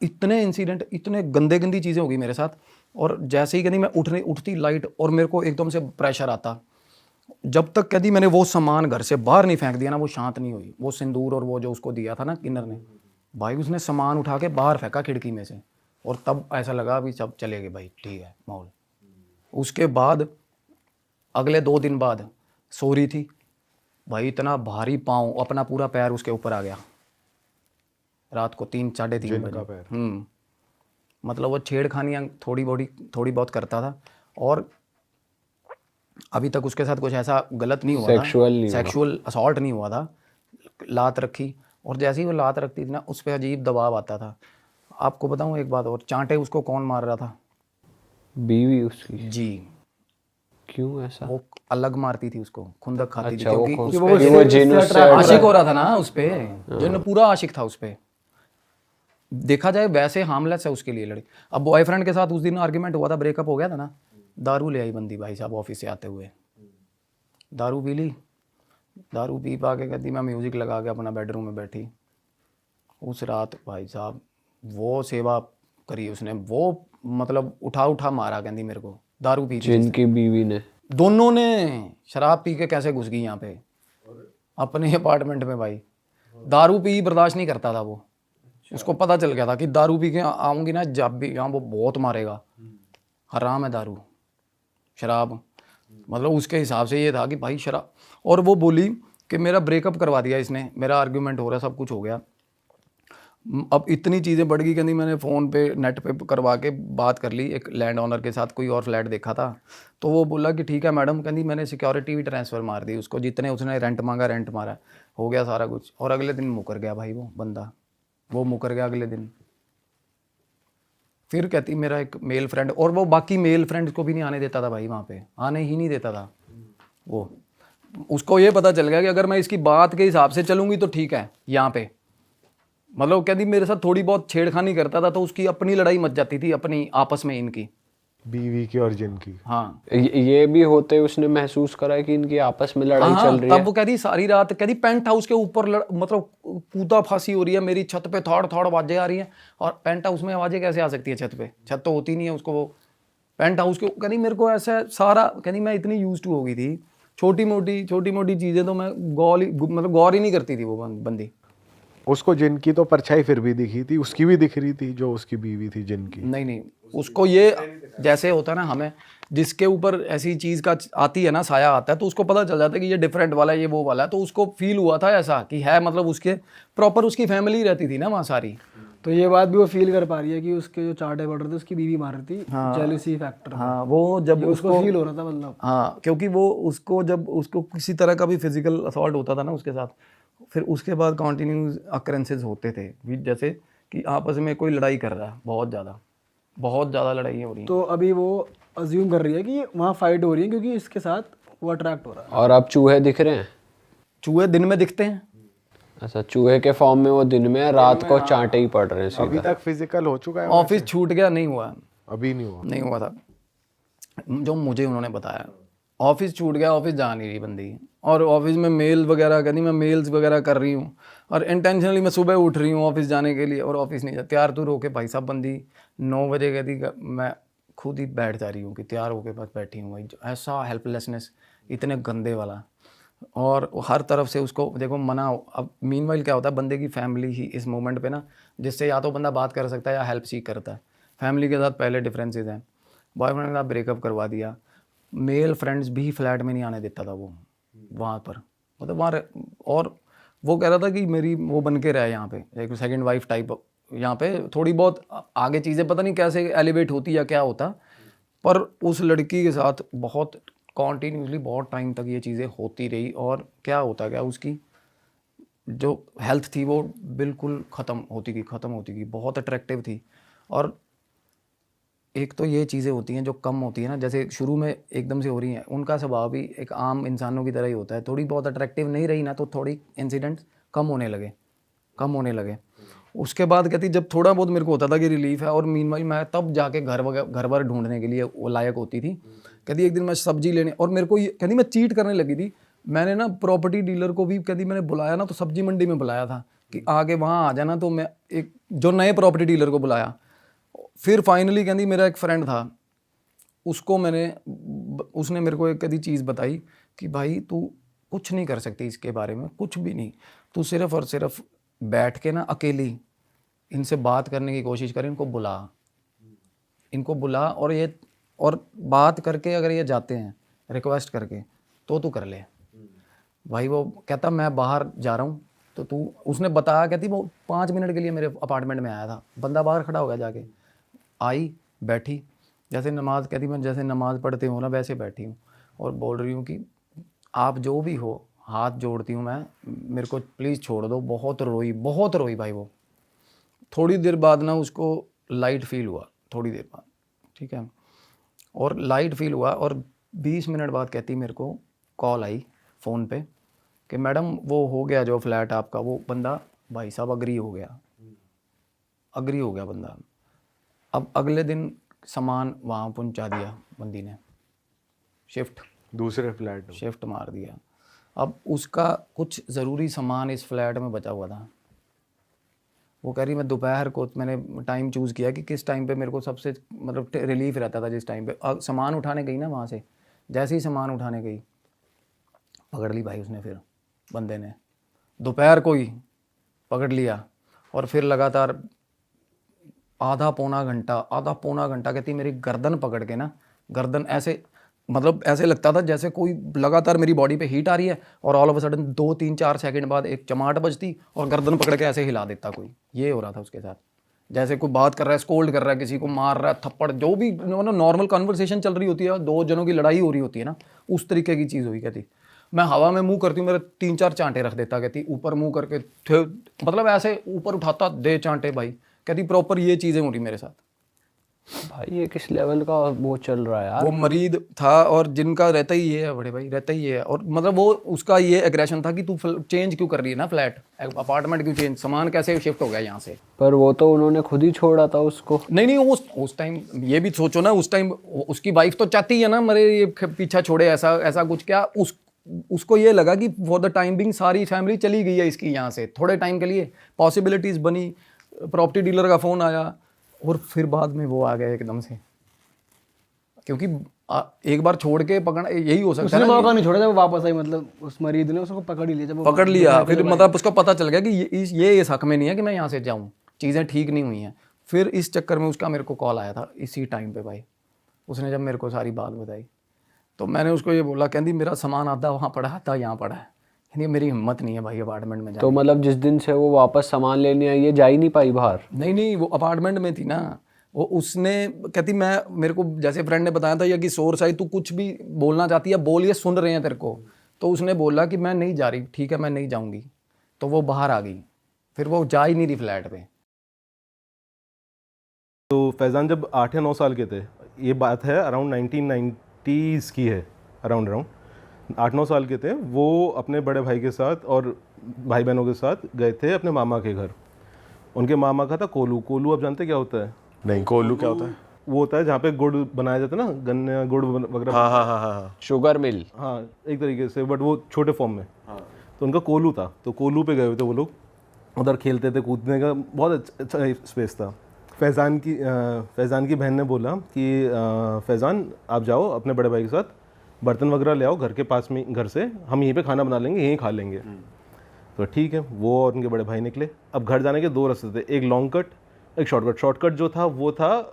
इतने इंसिडेंट, इतने गंदी चीज़ें हो गई मेरे साथ। और जैसे ही कहती मैं उठती लाइट, और मेरे को एकदम से प्रेशर आता। जब तक कहती मैंने वो सामान घर से बाहर नहीं फेंक दिया ना, वो शांत नहीं हुई। वो सिंदूर और वो जो उसको दिया था ना किन्नर ने, भाई उसने सामान उठा के बाहर फेंका खिड़की में से, और तब ऐसा लगा भी सब चले गए भाई, ठीक है माहौल। उसके बाद अगले 2 दिन बाद सो रही थी भाई, इतना भारी पाँव, अपना पूरा पैर उसके ऊपर आ गया रात को 3-3:30 बजे। मतलब वो छेड़खानियाँ थोड़ी बहुत करता था, और अभी तक उसके साथ कुछ ऐसा गलत नहीं हुआ था, सेक्सुअल असॉल्ट नहीं हुआ था। लात रखी, और जैसे ही वो लात रखती थी ना, उस पर अजीब दबाव आता था। आपको बताऊँ एक बात और, चांटे उसको कौन मार रहा था? बीवी उसकी जी। क्यों ऐसा? वो अलग मारती थी उसको, खुंदक खाती थी, अच्छा, क्योंकि वो उस वो पे जिन उससे आशिक हो रहा था ना उस पे, जिन पूरा आशिक था उस पे। देखा जाए वैसे हार्मलेस है उसके लिए लड़की। अब बॉयफ्रेंड के साथ उस दिन आर्ग्यूमेंट हुआ था, ब्रेकअप हो गया था ना, दारू ले आई बंदी भाई साहब ऑफिस से आते हुए, दारू पी ली, दारू पी पा के कहती मैं म्यूज़िक लगा के अपना बेडरूम में बैठी। उस रात भाई साहब वो सेवा करी उसने, वो मतलब उठा मारा, कहती मेरे को दारू पी थी जिनकी बीवी ने, दोनों ने शराब पी के कैसे घुस गई यहाँ पे अपने अपार्टमेंट में भाई। दारू पी बर्दाश्त नहीं करता था वो, उसको पता चल गया था कि दारू पी के आऊँगी ना जब भी यहाँ, वो बहुत मारेगा, हराम है दारू शराब। मतलब उसके हिसाब से ये था कि भाई शराब। और वो बोली कि मेरा ब्रेकअप करवा दिया इसने, मेरा आर्ग्यूमेंट हो रहा, सब कुछ हो गया, अब इतनी चीज़ें बढ़ गई, कहती मैंने फ़ोन पे नेट पे करवा के बात कर ली एक लैंड ओनर के साथ, कोई और फ्लैट देखा था, तो वो बोला कि ठीक है मैडम, कहती मैंने सिक्योरिटी भी ट्रांसफ़र मार दी उसको, जितने उसने रेंट मांगा रेंट मारा, हो गया सारा कुछ। और अगले दिन मुकर गया भाई वो बंदा, वो मुकर गया अगले दिन। फिर कहती मेरा एक मेल फ्रेंड, और वो बाकी मेल फ्रेंड्स को भी नहीं आने देता था भाई, वहाँ पे आने ही नहीं देता था वो। उसको ये पता चल गया कि अगर मैं इसकी बात के हिसाब से चलूँगी तो ठीक है यहाँ पे, मतलब कहती मेरे साथ थोड़ी बहुत छेड़खानी करता था तो उसकी अपनी लड़ाई मच जाती थी अपनी आपस में इनकी। बीवी की और जिनकी। हाँ ये भी होते उसने महसूस करा है कि इनकी आपस में लड़ाई हाँ, चल रही तब है। वो कहती सारी रात, कहती पेंट हाउस के ऊपर मतलब कूदा फांसी हो रही है, मेरी छत पे थोड़ थोड़ आवाजें आ रही हैं। और पेंट हाउस में आवाजें कैसे आ सकती है छत पे, छत तो होती नहीं है उसको, वो पेंट हाउस के, कहती मेरे को ऐसा सारा, कहती मैं इतनी यूज टू हो गई थी, छोटी मोटी चीजें तो मैं गौर ही नहीं करती थी वो बंदी। उसको जिनकी तो परछाई फिर भी दिखी थी, उसकी भी दिख रही थी जो उसकी बीवी थी जिनकी। नहीं, उसको ये जैसे होता है ना, हमें जिसके ऊपर ऐसी चीज का आती है ना, साया आता है, तो उसको पता चल जाता है कि ये डिफरेंट वाला है, ये वो वाला है। तो उसको फील हुआ था ऐसा कि है, मतलब उसके प्रॉपर उसकी फैमिली रहती थी ना वहाँ सारी। तो ये बात भी वो फील कर पा रही है कि उसके जो चार्टे पड़ रहे थे उसकी बीवी मार रही थी, जेलसी फैक्टर। हाँ, वो जब उसको फील हो रहा था मतलब। हाँ, क्योंकि वो उसको जब उसको किसी तरह का भी फिजिकल असॉल्ट होता था ना उसके साथ, फिर उसके बाद कंटिन्यूस अकरेंसेस होते थे भी, जैसे कि आपस में कोई लड़ाई कर रहा है, बहुत ज़्यादा लड़ाई हो रही है। तो अभी वो अज्यूम कर रही है कि वहाँ फाइट हो रही है क्योंकि इसके साथ वो अट्रैक्ट हो रहा है। और अब चूहे दिख रहे हैं। चूहे दिन में दिखते हैं। अच्छा, चूहे के फॉर्म में वो दिन में, रात को चांटे ही पड़ रहे हैं अभी सीधा। तक फिजिकल हो चुका है? ऑफिस छूट गया, नहीं हुआ, अभी नहीं हुआ। था जो मुझे उन्होंने बताया। ऑफिस छूट गया, ऑफिस जा नहीं रही बंदी, और ऑफिस में मेल वगैरह कहती मैं मेल्स वगैरह कर रही हूँ, और इंटेंशनली मैं सुबह उठ रही हूँ ऑफिस जाने के लिए, और ऑफिस नहीं जा, तैयार तो होके भाई साहब बंदी 9 बजे कहती मैं खुद ही बैठ जा रही हूँ कि तैयार होके बस बैठी हूँ भाई। ऐसा हेल्पलेसनेस इतने गंदे वाला, और हर तरफ से उसको देखो मना। अब मीनवाइल क्या होता है, बंदे की फैमिली ही इस मोमेंट पे ना, जिससे या तो बंदा बात कर सकता है या हेल्प सीख करता है। फैमिली के साथ पहले डिफरेंसेस हैं, बॉयफ्रेंड के साथ ब्रेकअप करवा दिया, मेल फ्रेंड्स भी फ्लैट में नहीं आने देता था वो वहाँ पर, मतलब वहाँ और वो कह रहा था कि मेरी वो बन के रहे यहाँ पे, एक सेकंड वाइफ टाइप। यहाँ पे थोड़ी बहुत आगे चीज़ें पता नहीं कैसे एलिवेट होती या क्या होता, पर उस लड़की के साथ बहुत कॉन्टीन्यूसली बहुत टाइम तक ये चीज़ें होती रही। और क्या होता गया, उसकी जो हेल्थ थी वो बिल्कुल ख़त्म होती गई, बहुत अट्रैक्टिव थी। और एक तो ये चीज़ें होती हैं जो कम होती है ना, जैसे शुरू में एकदम से हो रही हैं, उनका स्वभाव भी एक आम इंसानों की तरह ही होता है, थोड़ी बहुत अट्रैक्टिव नहीं रही ना तो थोड़ी इंसिडेंट्स कम होने लगे। उसके बाद कहती जब थोड़ा बहुत मेरे को होता था कि रिलीफ है, और मीनवाइल मैं तब जाके घर वर ढूंढने के लिए वो लायक होती थी। कहती एक दिन मैं सब्जी लेने, और मेरे को कहती मैं चीट करने लगी थी। मैंने ना प्रॉपर्टी डीलर को भी कहती मैंने बुलाया ना, तो सब्जी मंडी में बुलाया था कि आगे वहाँ आ जाना, तो मैं एक जो नए प्रॉपर्टी डीलर को बुलाया। फिर फाइनली कहती मेरा एक फ्रेंड था, उसको उसने मेरे को एक कदी चीज़ बताई कि भाई तू कुछ नहीं कर सकती इसके बारे में, कुछ भी नहीं, तू सिर्फ और सिर्फ बैठ के ना अकेली इनसे बात करने की कोशिश कर, इनको बुला और बात करके अगर ये जाते हैं रिक्वेस्ट करके तो तू कर ले। भाई वो कहता मैं बाहर जा रहा हूँ, तो तू, उसने बताया, कहती वो 5 मिनट के लिए मेरे अपार्टमेंट में आया था, बंदा बाहर खड़ा हो गया, जाके आई बैठी, जैसे नमाज़, कहती मैं जैसे नमाज़ पढ़ती हूँ ना वैसे बैठी हूँ, और बोल रही हूँ कि आप जो भी हो, हाथ जोड़ती हूँ मैं, मेरे को प्लीज़ छोड़ दो। बहुत रोई भाई वो। थोड़ी देर बाद ना उसको लाइट फील हुआ, थोड़ी देर बाद, ठीक है, और लाइट फील हुआ, और 20 मिनट बाद कहती मेरे को कॉल आई फ़ोन पे कि मैडम वो हो गया जो फ्लैट आपका, वो बंदा भाई साहब अग्री हो गया बंदा। अब अगले दिन सामान वहाँ पहुँचा दिया बंदी ने, दूसरे फ्लैट में शिफ्ट मार दिया। अब उसका कुछ ज़रूरी सामान इस फ्लैट में बचा हुआ था। वो कह रही मैं दोपहर को, मैंने टाइम चूज़ किया कि किस टाइम पे मेरे को सबसे मतलब रिलीफ रहता था, जिस टाइम पे सामान उठाने गई ना वहाँ से, जैसे ही सामान उठाने गई पकड़ ली भाई उसने, फिर बंदे ने दोपहर को ही पकड़ लिया, और फिर लगातार आधा पौना घंटा कहती मेरी गर्दन पकड़ के ना, गर्दन ऐसे मतलब ऐसे लगता था जैसे कोई लगातार मेरी बॉडी पे हीट आ रही है और all of a sudden 2-3-4 second बाद एक चमाट बजती और गर्दन पकड़ के ऐसे हिला देता कोई। ये हो रहा था उसके साथ, जैसे कोई बात कर रहा है, स्कोल्ड कर रहा है, किसी को मार रहा है, थप्पड़, जो भी मतलब नॉर्मल कन्वर्सेशन चल रही होती है, दो जनों की लड़ाई हो रही होती है ना, उस तरीके की चीज़ हुई। कहती मैं हवा में मुंह करती हूँ, मेरे 3-4 चांटे रख देता। कहती ऊपर मुंह करके मतलब ऐसे ऊपर उठाता, दे चांटे भाई। कहती प्रॉपर ये चीज़ें हो रही मेरे साथ। भाई ये किस लेवल का वो चल रहा है यार। वो मरीद था और जिनका रहता ही ये है बड़े भाई, रहता ही ये है। और मतलब वो उसका ये एग्रेशन था कि तू चेंज क्यों कर रही है ना, फ्लैट अपार्टमेंट क्यों चेंज, सामान कैसे शिफ्ट हो गया यहाँ से। पर वो तो उन्होंने खुद ही छोड़ा था उसको। नहीं उस टाइम ये भी सोचो ना, उस टाइम उसकी वाइफ तो चाहती है ना मेरे ये पीछा छोड़े, ऐसा कुछ क्या उसको ये लगा कि फॉर द टाइम बिंग सारी फैमिली चली गई है इसकी यहाँ से, थोड़े टाइम के लिए पॉसिबिलिटीज बनी, प्रॉपर्टी डीलर का फ़ोन आया और फिर बाद में वो आ गया एकदम से। क्योंकि एक बार छोड़ के पकड़, यही हो सकता है उसने ना मौका नहीं छोड़ा, जब वो वापस आई मतलब उस मरीज ने उसको पकड़ ही लिया। जब वो पकड़ लिया फिर मतलब उसको पता चल गया कि ये इस हक में नहीं है कि मैं यहाँ से जाऊँ, चीज़ें ठीक नहीं हुई हैं। फिर इस चक्कर में उसका मेरे को कॉल आया था इसी टाइम पे भाई। उसने जब मेरे को सारी बात बताई तो मैंने उसको ये बोला, कहती मेरा सामान आधा वहाँ पड़ा है, आधा यहाँ पड़ा है, कहती मेरी हिम्मत नहीं है भाई अपार्टमेंट में जाने। तो मतलब जिस दिन से वो वापस सामान लेने आई, ये जा ही नहीं पाई बाहर। नहीं वो अपार्टमेंट में थी ना, वो उसने कहती मैं, मेरे को जैसे फ्रेंड ने बताया था या कि सोर्स आई, तू कुछ भी बोलना चाहती है बोल, ये सुन रहे हैं तेरे को। तो उसने बोला कि मैं नहीं जा रही, ठीक है मैं नहीं जाऊंगी। तो वो बाहर आ गई, फिर वो जा ही नहीं रही फ्लैट पे। तो फैज़ान जब 8 या 9 साल के थे, ये बात है अराउंड 1990s की है, अराउंड 8-9 साल के थे, वो अपने बड़े भाई के साथ और भाई बहनों के साथ गए थे अपने मामा के घर। उनके मामा का था कोलू। कोलू आप जानते क्या होता है? नहीं, कोल्लू क्या होता है? वो होता है जहाँ पे गुड़ बनाया जाता है ना, गन्ने गुड़ वगैरह। हाँ हाँ हाँ हाँ शुगर मिल। हाँ एक तरीके से, बट वो छोटे फॉर्म में। तो उनका कोलू था, तो कोलू पे गए हुए थे वो लोग, उधर खेलते थे, कूदने का बहुत अच्छा स्पेस था। फैज़ान की बहन ने बोला कि फैज़ान आप जाओ अपने बड़े भाई के साथ, बर्तन वगैरह ले आओ घर के पास में, घर से हम यहीं पे खाना बना लेंगे, यहीं खा लेंगे। तो ठीक है, वो और उनके बड़े भाई निकले। अब घर जाने के 2 रास्ते थे, एक लॉन्ग कट, एक शॉर्टकट। शॉर्टकट जो था वो था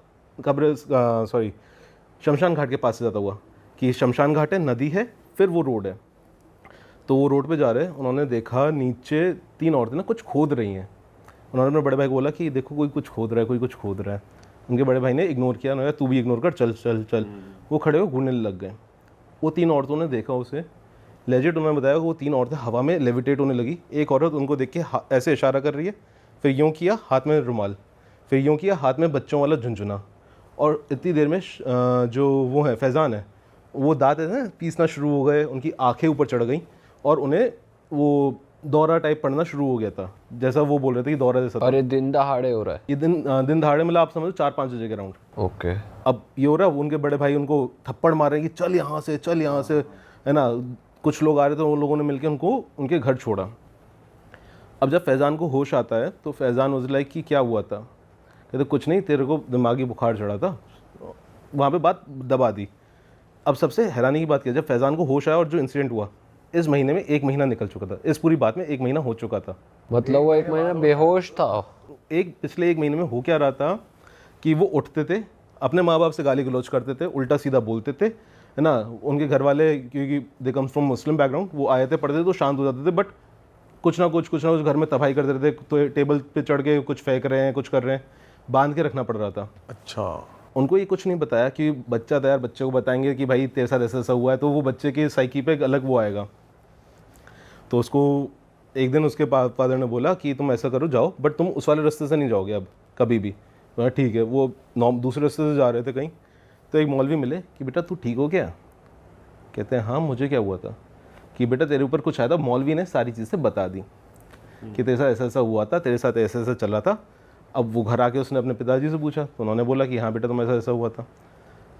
शमशान घाट के पास से जाता हुआ, कि शमशान घाट है, नदी है, फिर वो रोड है। तो वो रोड पे जा रहे हैं, उन्होंने देखा नीचे 3 औरतें ना कुछ खोद रही हैं। उन्होंने अपने बड़े भाई को बोला कि देखो कोई कुछ खोद रहा है, कोई कुछ खोद रहा है। उनके बड़े भाई ने इग्नोर किया, उन्होंने तू भी इग्नोर कर, चल चल चल। वो खड़े हो घूरने लग गए। वो 3 औरतों ने देखा उसे, लेजिट उन्होंने बताया कि वो 3 औरतें हवा में लेविटेट होने लगी। एक औरत उनको देख के ऐसे इशारा कर रही है, फिर यूँ किया हाथ में रुमाल, फिर यूँ किया हाथ में बच्चों वाला झुंझुना। और इतनी देर में जो वो है फैज़ान है, वो दांत है ना पीसना शुरू हो गए, उनकी आंखें ऊपर चढ़ गई और उन्हें वो दौरा टाइप पड़ना शुरू हो गया था, जैसा वो बोल रहे थे कि दौरा जैसा था। और ये दिन दहाड़े हो रहा है? ये दिन दहाड़े मतलब आप समझो 4-5 बजे के राउंड। ओके। अब ये हो रहा है, उनके बड़े भाई उनको थप्पड़ मार रहे हैं कि चल यहाँ से, चल यहाँ से, है ना। कुछ लोग आ रहे थे, उन लोगों ने मिलकर उनको उनके घर छोड़ा। अब जब फैज़ान को होश आता है तो फैज़ान वाज लाइक कि क्या हुआ था? कहते कुछ नहीं, तेरे को दिमागी बुखार चढ़ा था। वहाँ पे बात दबा दी। अब सबसे हैरानी की बात क्या, जब फैज़ान को होश आया और जो इंसिडेंट हुआ, इस महीने में 1 महीना निकल चुका था, इस पूरी बात में 1 महीना हो चुका था। मतलब वो 1 महीना बेहोश था? पिछले 1 महीने में हो क्या रहा था कि वो उठते थे, अपने माँ बाप से गाली गलौज करते थे, उल्टा सीधा बोलते थे, है ना। उनके घर वाले क्योंकि they comes from Muslim background, वो आए थे पढ़ते थे तो शांत हो जाते थे, बट कुछ ना कुछ घर में तबाही करते रहते। तो टेबल पे चढ़ के कुछ फेंक रहे हैं, कुछ कर रहे हैं, बांध के रखना पड़ रहा था। अच्छा। उनको ये कुछ नहीं बताया कि बच्चा था यार, बच्चे को बताएंगे कि भाई तेरे साथ ऐसा ऐसा हुआ है, तो वो बच्चे की साइकी पे एक अलग वो आएगा। तो उसको एक दिन उसके फादर ने बोला कि तुम ऐसा करो, जाओ, बट तुम उस वाले रास्ते से नहीं जाओगे अब कभी भी। तो ठीक है, वो दूसरे रास्ते से जा रहे थे कहीं, तो एक मौलवी मिले कि बेटा तू ठीक हो गया? कहते हैं हाँ, मुझे क्या हुआ था? कि बेटा तेरे ऊपर कुछ आया था। मौलवी ने सारी चीज़ें बता दी कि तेरे साथ ऐसा ऐसा हुआ था, तेरे साथ ऐसा ऐसा चला था। अब वो घर आके उसने अपने पिताजी से पूछा तो उन्होंने बोला कि हाँ बेटा तुम ऐसा ऐसा हुआ था।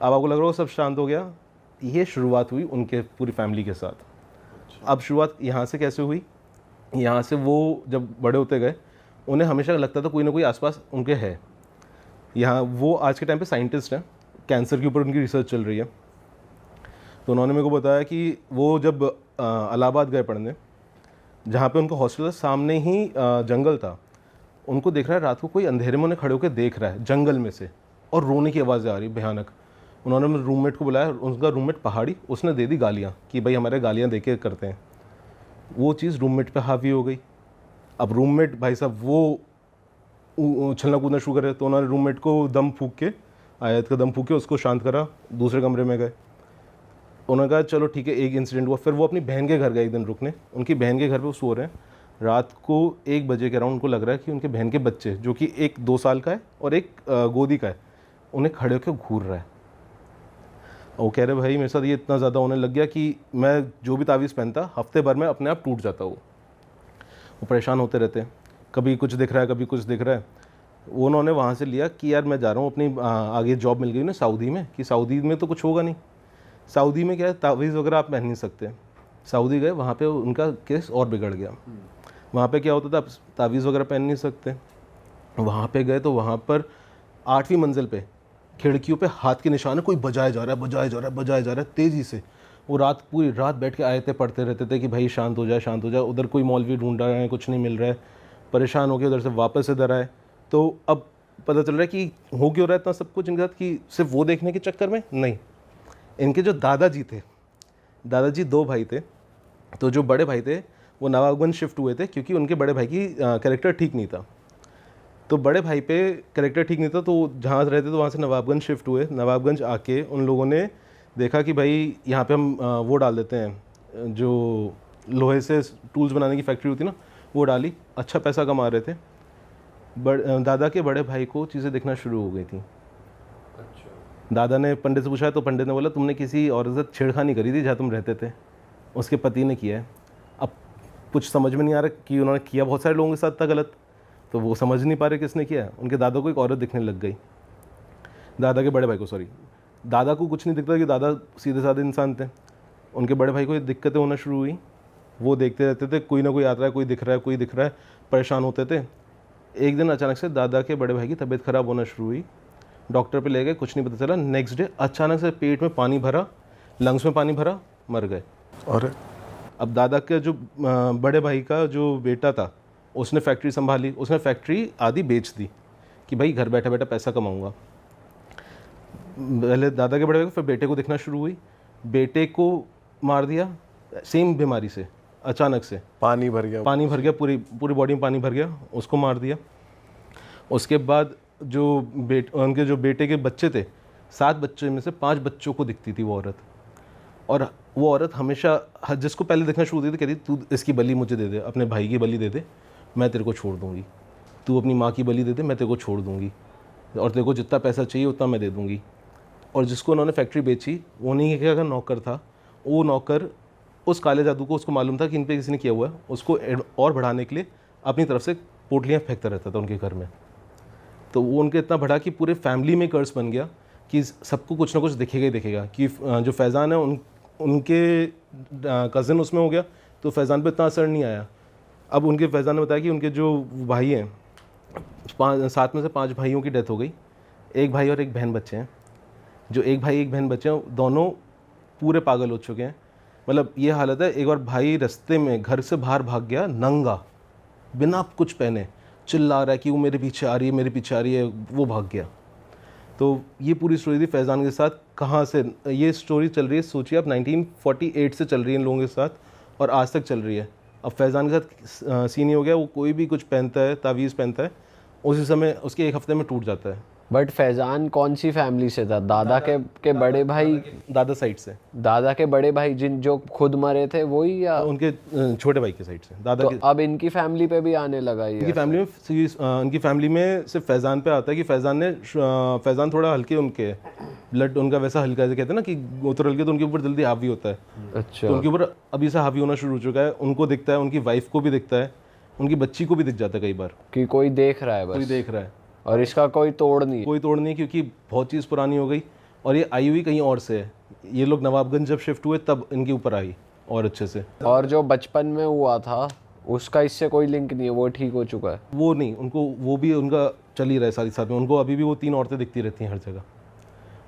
अब आपको लग रहा हो सब शांत हो गया। ये शुरुआत हुई उनके पूरी फैमिली के साथ। अब शुरुआत यहाँ से कैसे हुई? यहाँ से वो जब बड़े होते गए, उन्हें हमेशा लगता था कोई ना कोई आसपास उनके है। यहाँ वो आज के टाइम पे साइंटिस्ट हैं, कैंसर के ऊपर उनकी रिसर्च चल रही है। तो उन्होंने मेरे को बताया कि वो जब इलाहाबाद गए पढ़ने, जहाँ पे उनका हॉस्टल था, सामने ही जंगल था। उनको देख रहा है रात को कोई अंधेरे में उन्हें खड़े होकर देख रहा है जंगल में से, और रोने की आवाज़ें आ रही भयानक। उन्होंने रूममेट को बुलाया, उनका रूममेट पहाड़ी, उसने दे दी गालियाँ कि भाई हमारे गालियाँ दे के करते हैं। वो चीज़ रूममेट पे हावी हो गई। अब रूममेट भाई साहब वो उछलना कूदना शुरू करे, तो उन्होंने रूममेट को दम फूंक के, आयत का दम फूंक के उसको शांत करा, दूसरे कमरे में गए। उन्होंने कहा चलो ठीक है, एक इंसिडेंट हुआ। फिर वो अपनी बहन के घर गए एक दिन रुकने, उनकी बहन के घर पे वो सो रहे हैं। रात को 1 बजे के अराउंड उनको लग रहा है कि उनके बहन के बच्चे, जो कि एक 2 साल का है और एक गोदी का है, उन्हें खड़े होकर घूर रहा है। वो कह रहे भाई मेरे साथ ये इतना ज़्यादा होने लग गया कि मैं जो भी तावीज़ पहनता हफ्ते भर में अपने आप टूट जाता। वो परेशान होते रहते हैं, कभी कुछ दिख रहा है, कभी कुछ दिख रहा है। वो उन्होंने वहाँ से लिया कि यार मैं जा रहा हूँ अपनी आगे जॉब मिल गई ना सऊदी में, कि सऊदी में तो कुछ होगा नहीं। सऊदी में क्या है, तावीज़ वगैरह आप पहन नहीं सकते। सऊदी गए, वहाँ पे उनका केस और बिगड़ गया। वहाँ पे क्या होता था, आप तावीज़ वगैरह पहन नहीं सकते। वहाँ पे गए तो वहाँ पर 8वीं मंजिल पे खिड़कियों पे हाथ के निशान है, कोई बजाया जा रहा है, बजाया जा रहा है, बजाया जा रहा है तेज़ी से। वो पूरी रात बैठ के आयतें पढ़ते रहते थे कि भाई शांत हो जाए, शांत हो जाए। उधर कोई मौलवी ढूंढ रहा है, कुछ नहीं मिल रहा है, परेशान हो गए, उधर से वापस इधर आए। तो अब पता चल रहा है कि हो क्यों रहा है इतना सब कुछ इनके साथ, कि सिर्फ वो देखने के चक्कर में नहीं। इनके जो दादाजी थे, दादाजी 2 भाई थे। तो जो बड़े भाई थे वो नवाबगंज शिफ्ट हुए थे क्योंकि उनके बड़े भाई की कैरेक्टर ठीक नहीं था। तो बड़े भाई पे कैरेक्टर ठीक नहीं था, तो जहाँ रहते तो वहाँ से नवाबगंज शिफ्ट हुए। नवाबगंज आके उन लोगों ने देखा कि भाई यहाँ पे हम वो डाल देते हैं, जो लोहे से टूल्स बनाने की फैक्ट्री होती ना, वो डाली। अच्छा पैसा कमा रहे थे। दादा के बड़े भाई को चीज़ें दिखना शुरू हो गई थी। दादा ने पंडित से पूछा, तो पंडित ने बोला तुमने किसी औरत से छेड़खानी करी थी जहाँ तुम रहते थे, उसके पति ने किया है। अब कुछ समझ में नहीं आ रहा कि उन्होंने किया बहुत सारे लोगों के साथ था गलत, तो वो समझ नहीं पा रहे किसने किया। उनके दादा को एक औरत दिखने लग गई, दादा के बड़े भाई को, सॉरी। दादा को कुछ नहीं दिखता कि दादा सीधे साधे इंसान थे। उनके बड़े भाई को ये दिक्कतें होना शुरू हुई। वो देखते रहते थे, कोई ना कोई आता है, कोई दिख रहा है, कोई दिख रहा है, परेशान होते थे। एक दिन अचानक से दादा के बड़े भाई की तबीयत ख़राब होना शुरू हुई। डॉक्टर पे ले गए, कुछ नहीं पता चला। नेक्स्ट डे अचानक से पेट में पानी भरा, लंग्स में पानी भरा, मर गए। और अब दादा के जो बड़े भाई का जो बेटा था, उसने फैक्ट्री संभाली। उसने फैक्ट्री आधी बेच दी कि भाई घर बैठा बैठा पैसा कमाऊंगा। पहले दादा के बड़े भाई को, फिर बेटे को दिखना शुरू हुई। बेटे को मार दिया सेम बीमारी से, अचानक से पानी भर गया, पूरी बॉडी में पानी भर गया, उसको मार दिया। उसके बाद जो उनके जो बेटे के बच्चे थे, 7 बच्चों में से 5 बच्चों को दिखती थी वो औरत। और वो औरत हमेशा जिसको पहले देखना शुरू होती थी, कहती तू इसकी बलि मुझे दे दे, अपने भाई की बलि दे दे, मैं तेरे को छोड़ दूँगी। तू अपनी माँ की बलि दे दे, मैं तेरे को छोड़ दूँगी, और तेरे को जितना पैसा चाहिए उतना मैं दे दूँगी। और जिसको उन्होंने फैक्ट्री बेची, वो उन्हीं के अगर नौकर था, वो नौकर उस काले जादू को उसको मालूम था कि इन पे किसी ने किया हुआ है, उसको और बढ़ाने के लिए अपनी तरफ से पोटलियाँ फेंकता रहता था उनके घर में। तो वो उनके इतना बढ़ा कि पूरे फैमिली में कर्स बन गया कि सबको कुछ ना कुछ दिखेगा ही दिखेगा। कि जो फैज़ान है उनके कज़न उसमें हो गया, तो फैज़ान पे इतना असर नहीं आया। अब उनके फैज़ान ने बताया कि उनके जो भाई हैं, 7 में से 5 भाइयों की डेथ हो गई। एक भाई और एक बहन बच्चे हैं। जो एक भाई एक बहन बच्चे हैं, दोनों पूरे पागल हो चुके हैं। मतलब ये हालत है। एक और भाई रास्ते में घर से बाहर भाग गया, नंगा, बिना कुछ पहने, चिल्ला रहा है कि वो मेरे पीछे आ रही है, मेरे पीछे आ रही है, वो भाग गया। तो ये पूरी स्टोरी थी फैज़ान के साथ। कहाँ से ये स्टोरी चल रही है, सोचिए आप, 1948 से चल रही है इन लोगों के साथ, और आज तक चल रही है। अब फैज़ान के साथ सीन ही हो गया, वो कोई भी कुछ पहनता है, तावीज़ पहनता है, उसी समय उसके 1 हफ्ते में टूट जाता है। बट फैज़ान कौन सी फैमिली से था? दादा के बड़े भाई, दादा साइड से, दादा के बड़े भाई जो खुद मरे थे वही, या उनके छोटे भाई के साइड से दादा तो के। अब इनकी फैमिली पे भी आने लगा ये? इनकी फैमिली में सिर्फ फैज़ान पे आता है कि फैज़ान थोड़ा हल्के, उनके ब्लड उनका वैसा हल्का, जैसे कहते हैं ना कि गोत्र हल्के, तो उनके ऊपर जल्दी हावी होता है। अच्छा। तो उनके ऊपर अभी से हावी होना शुरू हो चुका है। उनको दिखता है, उनकी वाइफ को भी दिखता है, उनकी बच्ची को भी दिख जाता है कई बार, कि कोई देख रहा है बस, कोई देख रहा है। और इसका कोई तोड़ नहीं है? कोई तोड़ नहीं, क्योंकि बहुत चीज़ पुरानी हो गई और ये आई हुई कहीं और से है। ये लोग नवाबगंज जब शिफ्ट हुए तब इनके ऊपर आई और अच्छे से। और जो बचपन में हुआ था उसका इससे कोई लिंक नहीं है, वो ठीक हो चुका है? वो नहीं, उनको वो भी उनका चल ही रहा है साथ ही साथ में। उनको अभी भी वो 3 औरतें दिखती रहती हैं हर जगह।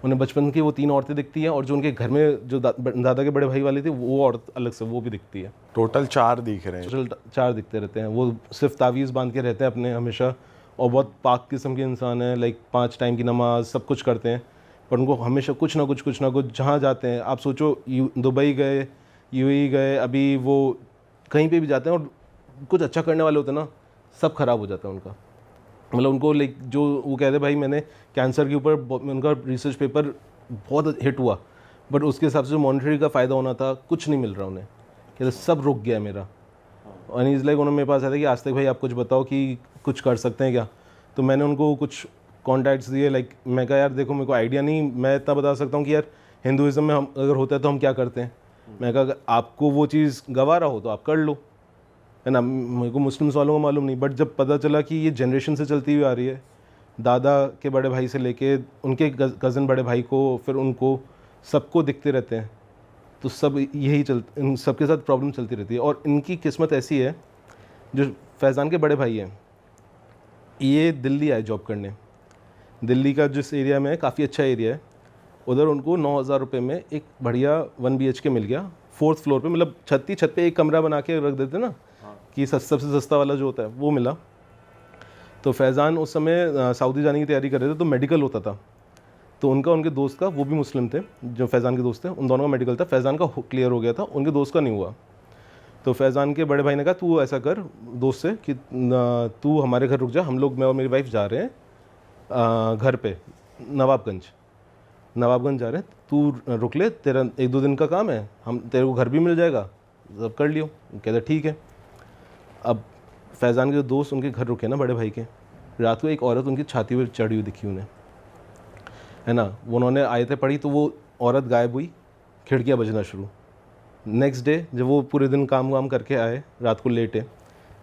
उन्हें बचपन की वो 3 औरतें दिखती हैं, और जो उनके घर में जो दादा के बड़े भाई वाली थी, वो औरत अलग से वो भी दिखती है। टोटल 4 दिख रहे हैं। टोटल 4 दिखते रहते हैं। वो सिर्फ तावीज़ बांध के रहते हैं अपने हमेशा, और बहुत पाक किस्म के इंसान हैं। लाइक 5 टाइम की नमाज, सब कुछ करते हैं। पर उनको हमेशा कुछ ना कुछ जहाँ जाते हैं, आप सोचो दुबई गए, यूएई गए, अभी वो कहीं पे भी जाते हैं और कुछ अच्छा करने वाले होते हैं ना, सब खराब हो जाता है उनका। मतलब उनको लाइक जो वो कहते भाई मैंने कैंसर के ऊपर उनका रिसर्च पेपर बहुत हिट हुआ, बट उसके हिसाब से जो मॉनिटरी का फ़ायदा होना था कुछ नहीं मिल रहा उन्हें, कहते सब रुक गया मेरा। और इज़ लाइक उन्होंने मेरे पास आया था कि आज तक भाई आप कुछ बताओ कि कुछ कर सकते हैं क्या। तो मैंने उनको कुछ कॉन्टैक्ट्स दिए, लाइक मैं कहा यार देखो मेरे को आइडिया नहीं, मैं इतना बता सकता हूँ कि यार हिंदुज़म में हम अगर होता है तो हम क्या करते हैं। मैं कहा अगर आपको वो चीज़ गवारा हो तो आप कर लो, है ना। मेरे को मुस्लिम्स वालों को मालूम नहीं, बट जब पता चला कि ये जनरेशन से चलती हुई आ रही है, दादा के बड़े भाई से लेके उनके कज़न बड़े भाई को, फिर उनको सबको दिखते रहते हैं, तो सब यही इन सबके साथ प्रॉब्लम चलती रहती है। और इनकी किस्मत ऐसी है, जो फैज़ान के बड़े भाई हैं ये दिल्ली आए जॉब करने। दिल्ली का जिस एरिया में काफ़ी अच्छा एरिया है, उधर उनको 9,000 रुपये में एक बढ़िया 1 BHK मिल गया 4th फ्लोर पे। मतलब छत पे एक कमरा बना के रख देते ना, कि सबसे सस्ता वाला जो होता है वो मिला। तो फैज़ान उस समय सऊदी जाने की तैयारी कर रहे थे, तो मेडिकल होता था, तो उनके दोस्त का, वो भी मुस्लिम थे जो फैज़ान के दोस्त थे, उन दोनों का मेडिकल था। फैज़ान का क्लियर हो गया था, उनके दोस्त का नहीं हुआ। तो फैज़ान के बड़े भाई ने कहा तू ऐसा कर दोस्त से कि तू हमारे घर रुक जा, हम लोग, मैं और मेरी वाइफ जा रहे हैं घर पे नवाबगंज जा रहे हैं, तू रुक ले, तेरा 1-2 दिन का काम है, हम तेरे को घर भी मिल जाएगा, सब कर लियो। कहते ठीक है। अब फैज़ान के दोस्त उनके घर रुके ना बड़े भाई के, रात को एक औरत उनकी छाती पर चढ़ी हुई दिखी उन्हें, है ना। उन्होंने आयतें पढ़ी तो वो औरत गायब हुई, खिड़कियाँ बजना शुरू। नेक्स्ट डे जब वो पूरे दिन काम वाम करके आए, रात को लेटे,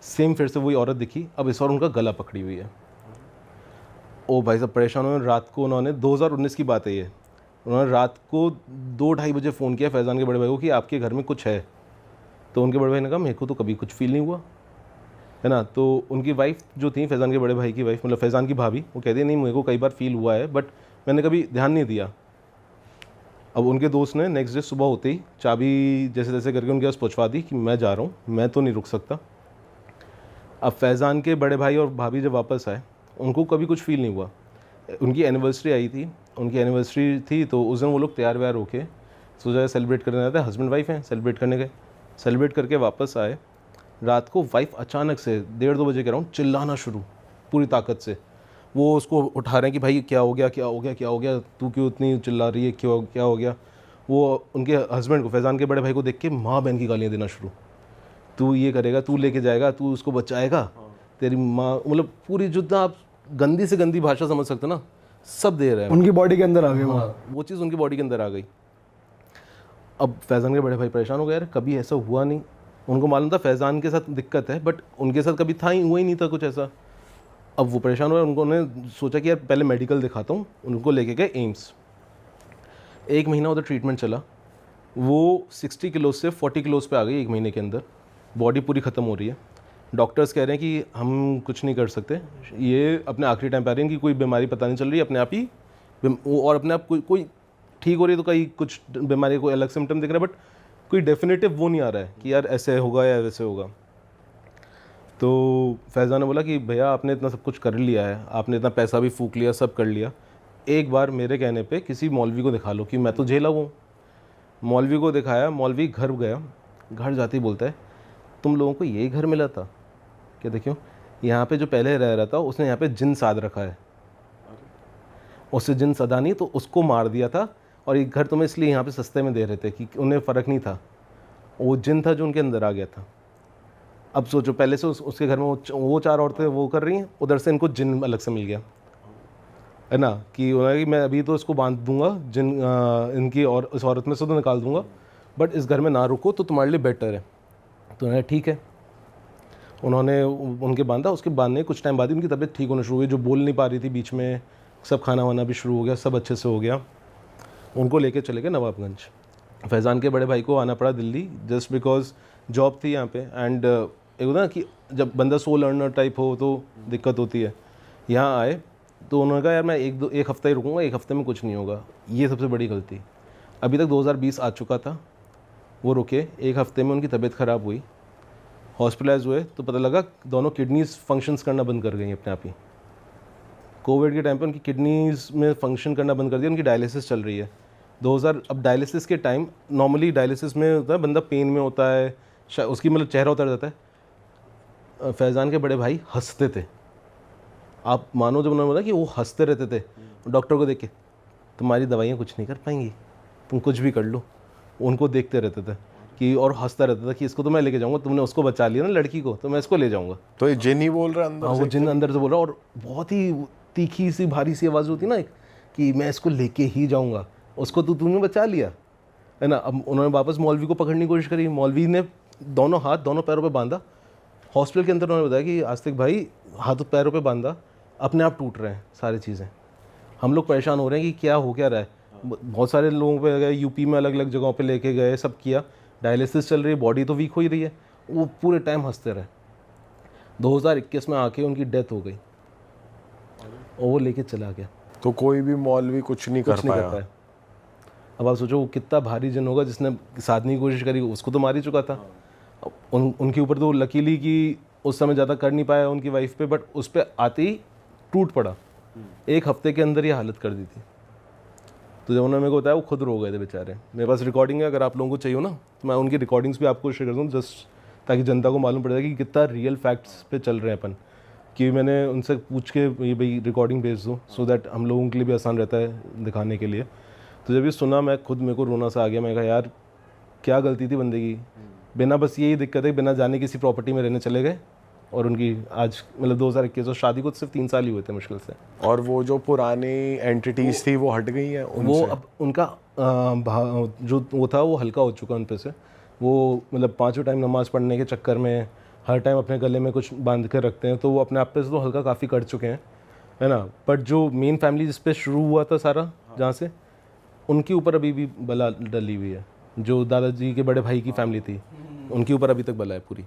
सेम फिर से वही औरत दिखी, अब इस बार उनका गला पकड़ी हुई है। ओ भाई साहब परेशान हुए। रात को उन्होंने 2019 की बात है ये, उन्होंने रात को 2-2:30 बजे फ़ोन किया फैज़ान के बड़े भाई को कि आपके घर में कुछ है। तो उनके बड़े भाई ने कहा मेरे को तो कभी कुछ फील नहीं हुआ, है ना। तो उनकी वाइफ जो थी, फैज़ान के बड़े भाई की वाइफ, मतलब फैज़ान की भाभी, वो कहती है नहीं मेरे को कई बार फील हुआ है, बट मैंने कभी ध्यान नहीं दिया। अब उनके दोस्त ने नेक्स्ट डे सुबह होते ही चाबी जैसे तैसे करके उनके पास पहुँचवा दी कि मैं जा रहा हूँ, मैं तो नहीं रुक सकता। अब फैज़ान के बड़े भाई और भाभी जब वापस आए, उनको कभी कुछ फील नहीं हुआ। उनकी एनिवर्सरी आई थी, उनकी एनिवर्सरी थी, तो उस दिन वो लोग तैयार व्यार होके सोचा सेलिब्रेट करने जाते हैं, हस्बैंड वाइफ हैं, सेलिब्रेट करने गए। सेलिब्रेट करके वापस आए, रात को वाइफ अचानक से 1:30-2 बजे के अराउंड चिल्लाना शुरू पूरी ताकत से। वो उसको उठा रहे हैं कि भाई क्या हो गया, तू क्यों इतनी चिल्ला रही है, क्या हो गया। वो उनके हस्बैंड को, फैज़ान के बड़े भाई को देख के माँ बहन की गालियाँ देना शुरू, तू ये करेगा, तू लेके जाएगा, तू उसको बचाएगा, तेरी माँ, मतलब पूरी जितना आप गंदी से गंदी भाषा समझ सकते ना, सब दे रहे हैं। उनकी बॉडी के अंदर आ गए वो चीज़ उनकी बॉडी के अंदर आ गई। अब फैज़ान के बड़े भाई परेशान हो गए, यार कभी ऐसा हुआ नहीं। उनको मालूम था फैज़ान के साथ दिक्कत है, बट उनके साथ कभी हुआ ही नहीं था कुछ ऐसा। अब वो परेशान हुए, उन्होंने सोचा कि यार पहले मेडिकल दिखाता हूँ। उनको लेके गए एम्स। 1 महीना उधर ट्रीटमेंट चला, वो 60 किलो से 40 किलोज़ पे आ गई 1 महीने के अंदर। बॉडी पूरी ख़त्म हो रही है। डॉक्टर्स कह रहे हैं कि हम कुछ नहीं कर सकते, ये अपने आखिरी टाइम पे आ रही है, कि कोई बीमारी पता नहीं चल रही है, अपने आप ही और अपने आप कोई ठीक हो रही है, तो कहीं कुछ बीमारी कोई अलग सिम्टम दिख रहा है, बट कोई डेफिनेटिव वो नहीं आ रहा है कि यार ऐसे होगा या वैसे होगा। तो फैज़ान ने बोला कि भैया आपने इतना सब कुछ कर लिया है, आपने इतना पैसा भी फूक लिया, सब कर लिया, एक बार मेरे कहने पे किसी मौलवी को दिखा लो, कि मैं तो झेला हूँ। मौलवी को दिखाया, मौलवी घर गया, घर जाते ही बोलता है तुम लोगों को यही घर मिला था क्या? देखियो यहाँ पे जो पहले रह रहा था उसने यहाँ पे जिन साध रखा है, उससे जिन सदा नहीं तो उसको मार दिया था, और ये घर तुम्हें इसलिए यहाँ पे सस्ते में दे रहे थे कि उन्हें फ़र्क नहीं था, वो जिन था जो उनके अंदर आ गया था। अब सोचो पहले से उसके घर में वो 4 औरतें वो कर रही हैं, उधर से इनको जिन अलग से मिल गया, है ना, कि उन्होंने कि मैं अभी तो इसको बांध दूंगा जिन इनकी, और इस औरत में से तो निकाल दूंगा, बट इस घर में ना रुको तो तुम्हारे लिए बेटर है। तो उन्होंने ठीक है, उन्होंने उनके बांधा। उसके बांधने कुछ टाइम बाद ही उनकी तबीयत ठीक होना शुरू हुई, जो बोल नहीं पा रही थी बीच में, सब खाना वाना भी शुरू हो गया, सब अच्छे से हो गया। उनको लेके चले गए नवाबगंज। फैज़ान के बड़े भाई को आना पड़ा दिल्ली, जस्ट बिकॉज जॉब थी यहाँ पे। एंड एक होता ना कि जब बंदा सो लर्नर टाइप हो तो दिक्कत होती है। यहाँ आए तो उन्होंने कहा यार मैं एक हफ़्ता ही रुकूंगा, 1 हफ़्ते में कुछ नहीं होगा। ये सबसे बड़ी गलती। अभी तक 2020 आ चुका था, वो रुके, 1 हफ़्ते में उनकी तबीयत ख़राब हुई, हॉस्पिटलाइज हुए, तो पता लगा दोनों किडनीज फंक्शंस करना बंद कर गई अपने आप ही। कोविड के टाइम पे उनकी किडनीज में फंक्शन करना बंद कर दिया, उनकी डायलिसिस चल रही है 2000। अब डायलिसिस के टाइम नॉर्मली डायलिसिस में होता है बंदा पेन में होता है, उसकी मतलब चेहरा उतर जाता है। फैज़ान के बड़े भाई हंसते थे, आप मानो जब उन्होंने बोला कि वो हंसते रहते थे डॉक्टर को देख के, तुम्हारी दवाइयाँ कुछ नहीं कर पाएंगी, तुम कुछ भी कर लो, उनको देखते रहते थे कि, और हंसता रहता था कि इसको तो मैं लेके जाऊंगा, तुमने उसको बचा लिया ना लड़की को, तो मैं इसको ले जाऊंगा। तो ये जिन ही बोल रहा है अंदर हाँ, से? वो जिन अंदर से बोल रहा, और बहुत ही तीखी सी भारी सी आवाज़ होती ना एक, कि मैं इसको लेके ही जाऊंगा, उसको तो तूने बचा लिया है ना। अब उन्होंने वापस मौलवी को पकड़ने की कोशिश करी, मौलवी ने दोनों हाथ दोनों पैरों पे बांधा। हॉस्पिटल के अंदर उन्होंने बताया कि आस्तिक भाई हाथों पैरों पे बांधा, अपने आप टूट रहे हैं सारी चीज़ें, हम लोग परेशान हो रहे हैं कि क्या हो क्या रहा है। बहुत सारे लोगों पे गए, यूपी में अलग अलग जगहों पे लेके गए, सब किया, डायलिसिस चल रही है, बॉडी तो वीक हो ही रही है, वो पूरे टाइम हंसते रहे। 2021 में आके उनकी डेथ हो गई और वो लेके चला गया, तो कोई भी मौलवी कुछ नहीं कर पाया। अब आप सोचो वो कितना भारी जन होगा जिसने साधने की कोशिश करी, उसको तो मार ही चुका था। उनके ऊपर तो लकीली कि उस समय ज़्यादा कर नहीं पाया उनकी वाइफ पे, बट उस पर आते ही टूट पड़ा, 1 हफ्ते के अंदर ये हालत कर दी थी। तो जब उन्होंने मेरे को बताया वो खुद रो गए थे बेचारे। मेरे पास रिकॉर्डिंग है, अगर आप लोगों को चाहिए हो ना तो मैं उनकी रिकॉर्डिंग्स भी आपको शेयर कर दूँ, जस्ट ताकि जनता को मालूम पड़ जाए कि कितना रियल फैक्ट्स पे चल रहे हैं अपन। कि मैंने उनसे पूछ के ये भाई रिकॉर्डिंग भेज दूँ, सो दैट हम लोगों के लिए भी आसान रहता है दिखाने के लिए। तो जब ये सुना मैं खुद, मेरे को रोना सा आ गया। मैं कहा यार क्या गलती थी बंदे की, बिना बस यही दिक्कत है, बिना जाने किसी प्रॉपर्टी में रहने चले गए, और उनकी आज मतलब 2021 और शादी को सिर्फ 3 साल ही हुए थे मुश्किल से। और वो जो पुरानी एंटिटीज थी वो हट गई हैं वो अब उनका जो वो था वो हल्का हो चुका उन पे से। वो मतलब 5 टाइम नमाज़ पढ़ने के चक्कर में हर टाइम अपने गले में कुछ बांध कर रखते हैं, तो वो अपने आप पे से तो हल्का काफ़ी कर चुके हैं, है ना। बट जो मेन फैमिली जिस पे शुरू हुआ था सारा, जहाँ से, उनके ऊपर अभी भी बला डली हुई है। जो दादाजी के बड़े भाई की फैमिली थी, उनके ऊपर अभी तक बला है पूरी।